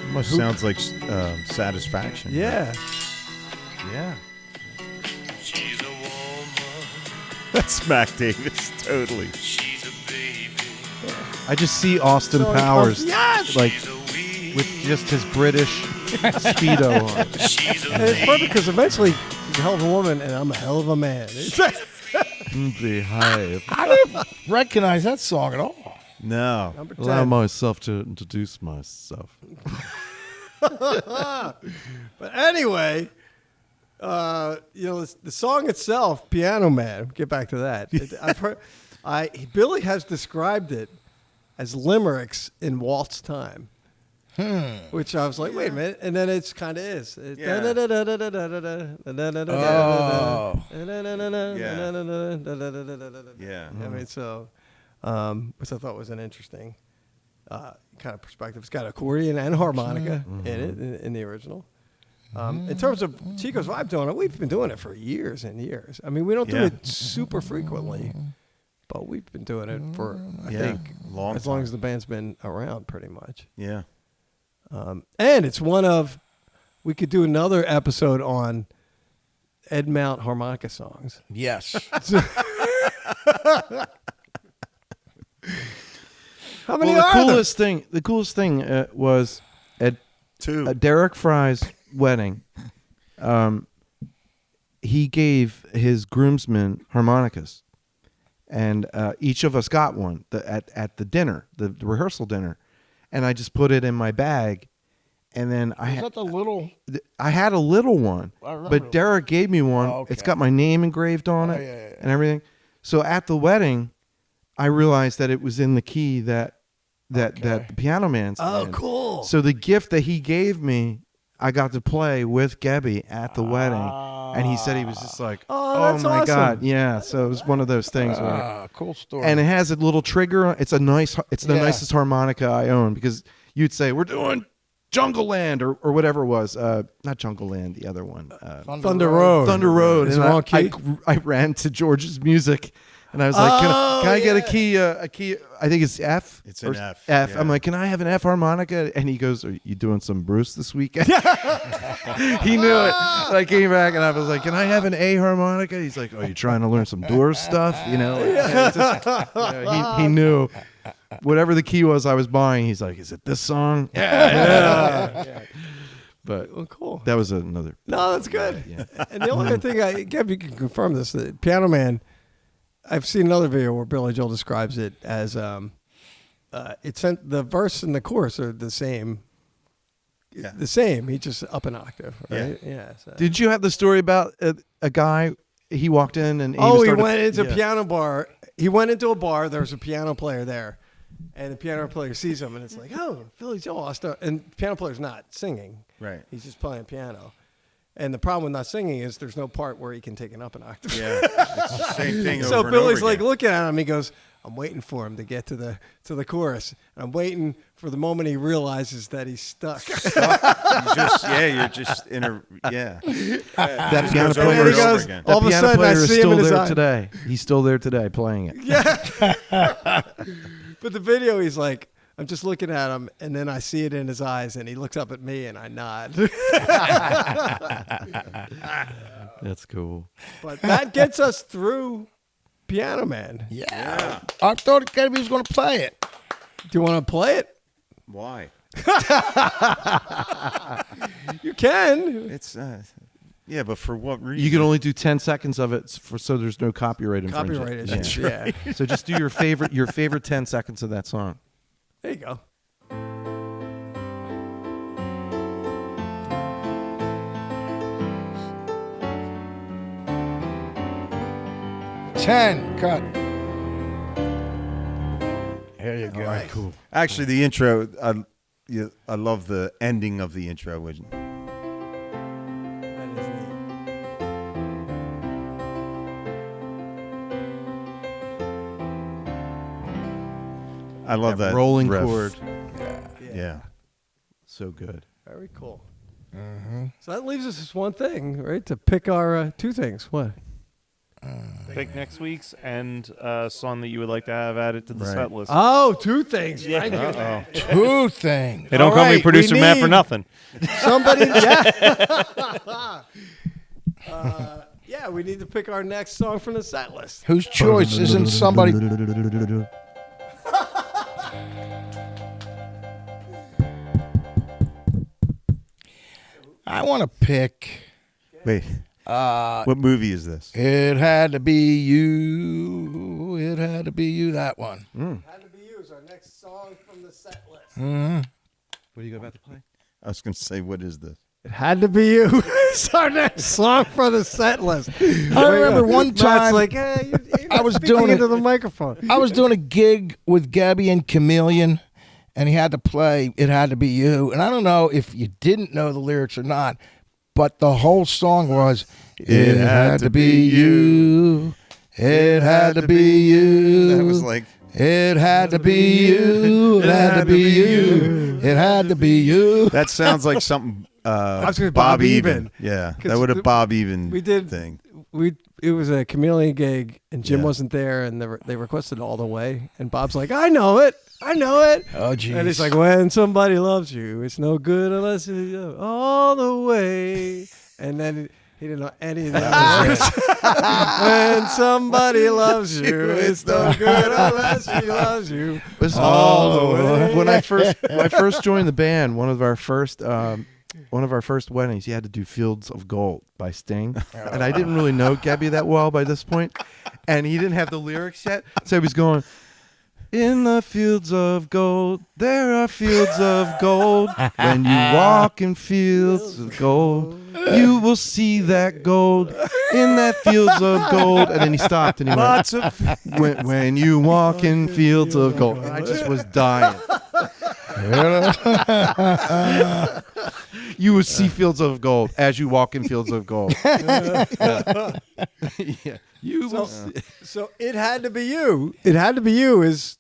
Almost sounds like Satisfaction. Yeah. Yeah. That's Mac Davis, totally. I just see Austin So Powers yes! like with just his British Speedo on. And it's perfect because eventually she's a hell of a woman and I'm a hell of a man. The hive. I didn't recognize that song at all. No. Number Allow 10. myself to introduce myself. But anyway, the song itself, Piano Man. Get back to that. I've heard. Billy has described it as limericks in waltz time. Which I was like, wait a minute, and then it's kind of is. Yeah. I mean, so, which I thought was an interesting kind of perspective. It's got accordion and harmonica in it in the original. In terms of Chico's Vibe doing it, we've been doing it for years and years. I mean, we don't do Yeah. it super frequently, but we've been doing it for I Yeah, think long as long time. as the band's been around, pretty much. Yeah. And it's one of we could do another episode on Ed Mount harmonica songs. Yes. How many Well, are there? the coolest thing was at Two. Derek Fry's wedding. He gave his groomsmen harmonicas, and each of us got one at the dinner, the rehearsal dinner, and I just put it in my bag, and then Is that the little? I had a little one, I remember. but Derek gave me one. Oh, okay. It's got my name engraved on it yeah. and everything. So at the wedding, I realized that it was in the key that the piano man's in. Cool. So the gift that he gave me, I got to play with Gebby at the wedding, and he said he was just like, Oh, that's my awesome. God, yeah. So it was one of those things where, Cool story. and it has a little trigger. It's the Yeah. nicest harmonica I own, because you'd say we're doing Jungle Land or whatever it was, not Jungle Land, the other one, Thunder Road. Thunder Road. Is And it wrong key? I ran to George's music, and I was like, can I get a key? A key? I think it's F. It's an F, F. yeah. I'm like, can I have an F harmonica? And he goes, are you doing some Bruce this weekend? He knew it. And I came back and I was like, can I have an A harmonica? He's like, oh, you trying to learn some Doors stuff? You know, he knew. Whatever the key was I was buying, he's like, is it this song? Yeah. But Oh, cool. that was another. No, that's good. Yeah. And the only other thing, Gab, you can confirm this. The Piano Man, I've seen another video where Billy Joel describes it as the verse and the chorus are the same. Yeah. The same. He just up an octave, right? Yeah. So. Did you have the story about a guy? He walked in and He went into a piano bar. He went into a bar. There was a piano player there, and the piano player sees him, and it's like, oh, Billy Joel. And the piano player's not singing. Right. He's just playing piano. And the problem with not singing is there's no part where he can take it up an octave. Yeah. It's the same thing So over and Billy's over like again. looking at him. He goes, "I'm waiting for him to get to the chorus. And I'm waiting for the moment he realizes that he's stuck." You're just in a that piano goes over player. and and he over goes, again. all of a piano sudden, I player is see him still in his there eye. today. He's still there today playing it. But the video, he's like, I'm just looking at him, and then I see it in his eyes, and he looks up at me, and I nod. That's cool. But that gets us through Piano Man. yeah. I thought Gebby was going to play it. Do you want to play it? Why? You can. It's yeah, but for what reason? You can only do 10 seconds of it so there's no copyright infringement. Copyright issues. Yeah. So just do your favorite 10 seconds of that song. There you go. Cut. Here you go. All right, cool. Actually, the intro, I love the ending of the intro. That is neat. I love that rolling riff. chord. Yeah. So good. Very cool. So that leaves us just one thing, right? To pick our two things. What? Pick next week's and a song that you would like to have added to the Right. set list. Oh, two things. Yeah. Thank you. Two things. Hey, don't All call me right, producer we Matt for need- nothing. Somebody, yeah. Yeah, we need to pick our next song from the set list. Whose choice isn't somebody? I want to pick. Wait. What movie is this? It had to be you. It had to be you. That one. Had to be used. Our next song from the set list. What are you about to play? I was going to say, what is this? It had to be you. It's our next song for the set list. I remember one Matt's time like, you're I was speaking doing into it. the microphone. I was doing a gig with Gebby and Chameleon, and he had to play It Had to Be You. And I don't know if you didn't know the lyrics or not, but the whole song was It Had to Be You. It had to be you. That was like, It had to be you. It had to be you. It had to be you. that sounds like something was gonna say Bob Bob Even. Even. Yeah, 'Cause that would have the- Bob Even We did. thing. a Chameleon gig, and Jim Yeah. wasn't there, and they requested All the Way, and Bob's like, I know it. Oh, geez. And he's like, when somebody loves you, it's no good unless you all the way. And then he didn't know any of the other words. When somebody loves you, it's no good unless he loves you. Was all the way. when I first joined the band, one of our first weddings, you had to do "Fields of Gold" by Sting, and I didn't really know Gebby that well by this point, and he didn't have the lyrics yet, so he was going, "In the fields of gold, there are fields of gold. When you walk in fields of gold, you will see that gold in that fields of gold." And then he stopped and he Lots of went, when you walk in fields of gold. And I just was dying. You will see fields of gold as you walk in fields of gold. Yeah. You will see. So it had to be you. It had to be you. Is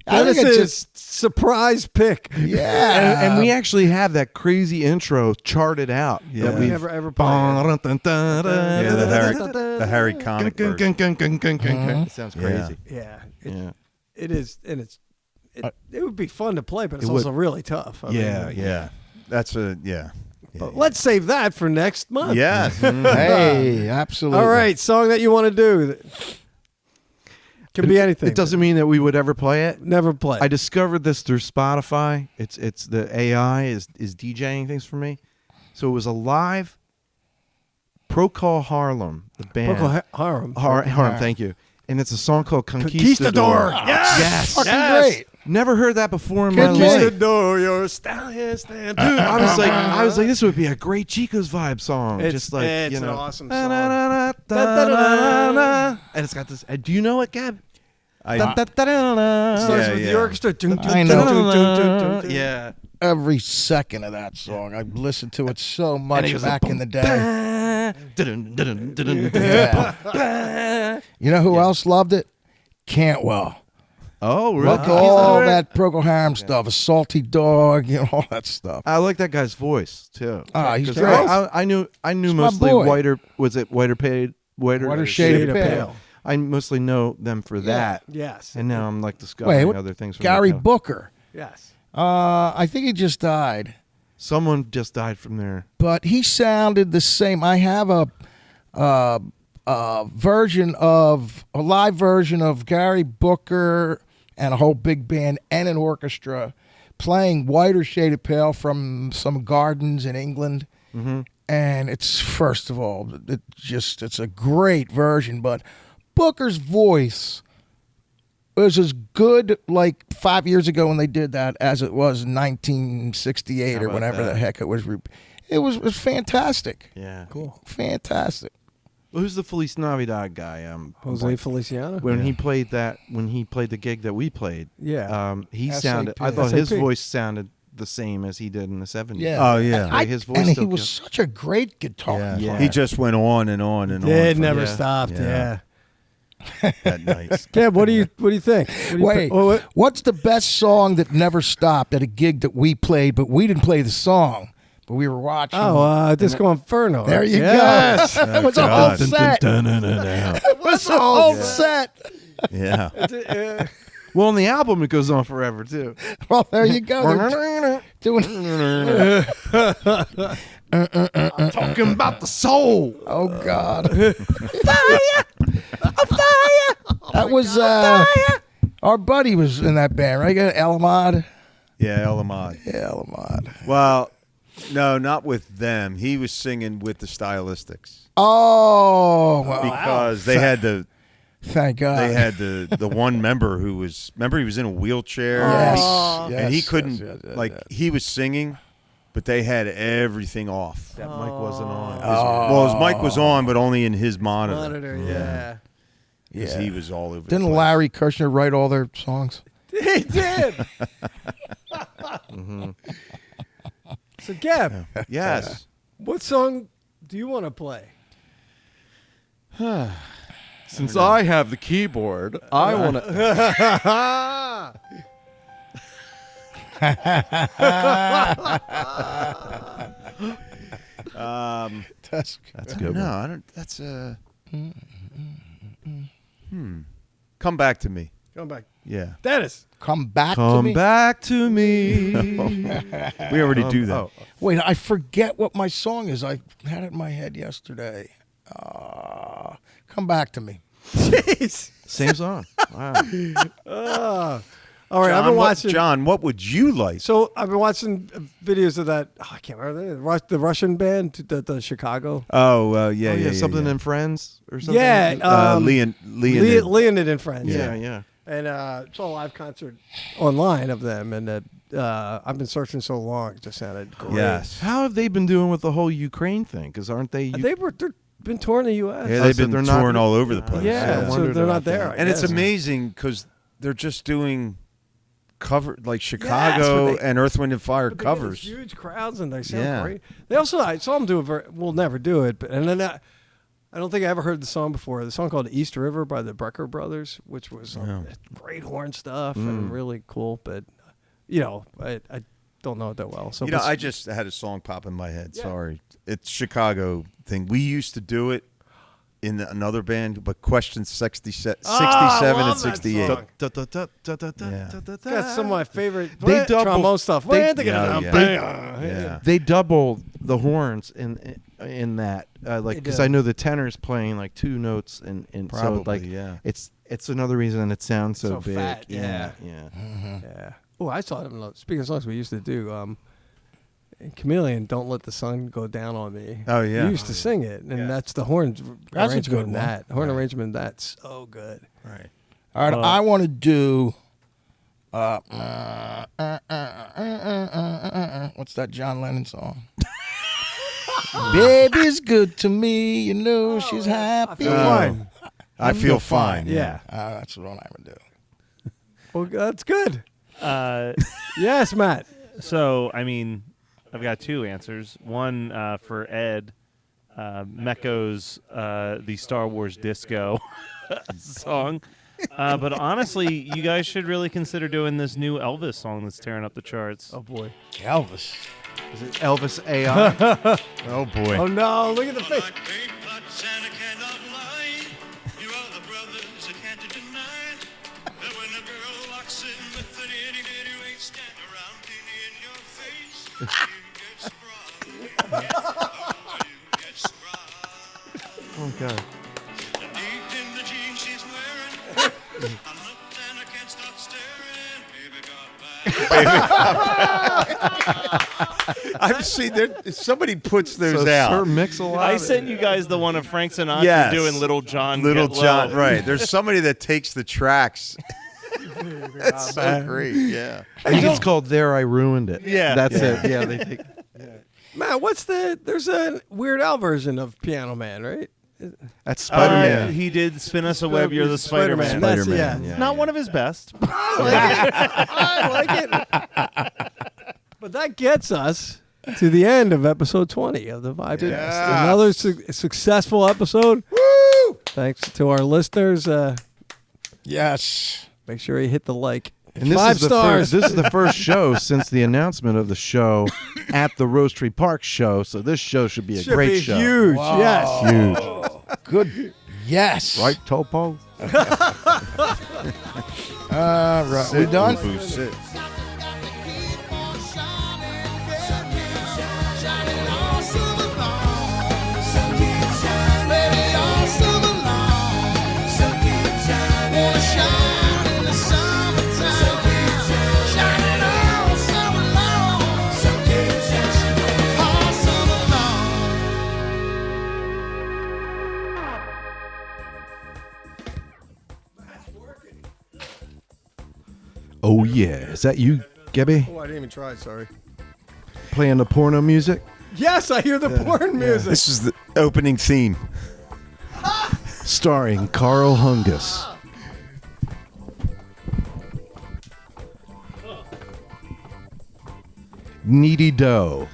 I think it's Dennis's surprise pick? Yeah. And we actually have that crazy intro charted out. Yeah. That we've Never played. yeah, the Harry Connick version. It sounds crazy. Yeah, Yeah. it is, and it would be fun to play, but it's It would. also really tough. I Yeah, mean, yeah. That's a yeah. But let's save that for next month. Yes. Hey, absolutely. All right, song that you want to do. Can be anything. It doesn't mean that we would ever play it. Never play. I discovered this through Spotify. It's the AI is DJing things for me. So it was a live Procol Harlem, the band. Procol Harum. Harlem, thank you. And it's a song called Conquistador. Conquistador. Yes. Fucking Yes. great. Never heard that before in my Good life. Conquistador, your stallion stand. Dude, I was like, this would be a great Chico's vibe song. It's- Just like, it's you an know. awesome Na, song. na, na, na, da, da, na, na. And it's got this. Do you know it, Gab? I, Da, da, da, da, da. Starts Yeah, with the yeah. orchestra. I know. Yeah. Every second of that song. I've listened to it so much it goes back in the day. Dun, dun, dun, dun, dun. Yeah. You know who else loved it? Cantwell. Oh, really? Loved all that Procol Harum stuff. A salty dog, you know, all that stuff. I like that guy's voice too. Ah, he's 'Cause great. I knew my mostly boy. whiter Shade of Pale. Pale. I mostly know them for that, Yes. and now I'm like discovering Wait, other things. From Gary that. Booker. Yes. I think he just died, Someone just died from there. but he sounded the same. I have a live version of Gary Booker and a whole big band and an orchestra playing Whiter Shade of Pale from some gardens in England. Mm-hmm. And it's, first of all, it's a great version, but Booker's voice was as good like 5 years ago when they did that as it was in 1968 How or about whenever that? the heck it was. It was fantastic. Yeah. Cool. Fantastic. Well, who's the Feliz Navidad guy? Jose Feliciano. When he played the gig that we played, Yeah. he SAP. sounded. I thought his SAP. voice sounded the same as he did in the 70s. Yeah. oh yeah. Like his voice And he still was killed. such a great guitar Yeah. player. Yeah. He just went on and on and on. It for never yeah. stopped. Yeah. Yeah. that night. Cab, what do you think? What do you Wait, think? Oh, what? what's the best song that never stopped at a gig that we played, but we didn't play the song, but we were watching? Disco Inferno. There you Yes. go. It was a whole God. set. It was a whole set. Yeah. Well, on the album, it goes on forever too. Well, there you go. They're doing. Talking about the soul. Oh God. That was our buddy was in that band, right? Elamad. Yeah, Elamad. Yeah, Elamad. Well, no, not with them. He was singing with the Stylistics Oh, well, because they had the thank God. the one member who was he was in a wheelchair Yes. and he Yes, couldn't yes. he was singing, but they had everything off. That mic wasn't on. Well, his mic was on, but only in his monitor. Monitor, yeah. Because he was all over. Didn't the place. Larry Kirshner write all their songs? He did. So, Gab, Yes. what song do you want to play? Since I have the keyboard, I want to. That's That's good. No, I don't. That's Come back to me. Come back. Yeah. Dennis. Come back to Come me. back to me. We already do that. Oh, Wait, I forget what my song is. I had it in my head yesterday. Come back to me. Jeez. same song. Wow. All right, I've been watching. John, what would you like? So I've been watching videos of that. I can't remember the Russian band, the Chicago. Yeah, something yeah. in Friends or something. Yeah, Leonid and Friends. yeah. And it's a live concert online of them, and I've been searching so long. It just sounded great. Yes. How have they been doing with the whole Ukraine thing? Because aren't they? They've been touring the U.S. Yeah, Oh, they've so been they're not- touring all over the place. Yeah, I so wondered they're not about that. there. I And it's guess. amazing because they're just doing cover like but Chicago they- and Earth, Wind and Fire But they get these covers. huge crowds, and they sound Yeah. great. They also, I saw them do we'll never do it, but and then I don't think I ever heard the song before. The song called East River by the Brecker Brothers, which was great horn stuff and really cool. But I don't know it that well. So I just had a song pop in my head. Sorry, it's Chicago thing. We used to do it in another band, but Question 67 and 68. Got some of my favorite They double- trombone stuff. they- They double the horns in that, because do. I know the tenor's playing like two notes, and so Probably, like yeah. it's another reason it sounds so big. fat, Yeah. Yeah. Oh, I saw them. Speaking of songs we used to do, Chameleon, Don't Let the Sun Go Down on Me. Oh, yeah. We used to sing it, and that's the horn That's a arrangement. good in one. that horn arrangement. That's so good. Right. All right, I want to do. What's that John Lennon song? Baby's good to me, she's happy. Fine. I feel fine. Yeah. That's what I would do. Well, that's good. Uh, Yes, Matt. so, I mean, I've got two answers. One for Ed, Mecco's the Star Wars Disco song. But honestly, you guys should really consider doing this new Elvis song that's tearing up the charts. Oh boy. Elvis. Is it Elvis AI? Oh boy. Oh no! Look at the face. Oh god. I've seen somebody puts those So out. Sir Mix-a-Lot. I sent you guys the one of Frank Sinatra Yes. doing Little John. Little Get Low. John, right? There's somebody that takes the tracks. That's so great. Yeah. I think it's called There I Ruined It. Yeah. That's it. Yeah, they take. Matt, there's a Weird Al version of Piano Man, right? That's Spider-Man. He did spin us a web. You're the Spider-Man. That's- Spider-Man. yeah. Not one of his best. I like it. But that gets us to the end of episode 20 of the Vibecast. Yeah. Another successful episode. Woo! Thanks to our listeners. Yes. Make sure you hit the like. And this 5 is the stars. This is the first show since the announcement of the show at the Rose Tree Park show. So this show should be a Should great be show. huge. Yes. Huge. Good. Yes. Right, Topo? All right. We done? Sit. Oh, yeah. Is that you, Gebby? Oh, I didn't even try. Sorry. Playing the porno music? Yes, I hear the porn music. This is the opening theme. Starring Carl Hungus. Needy Doe.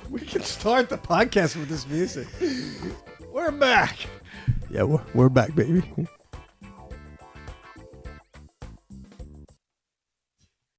We can start the podcast with this music. We're back. Yeah, we're back, baby.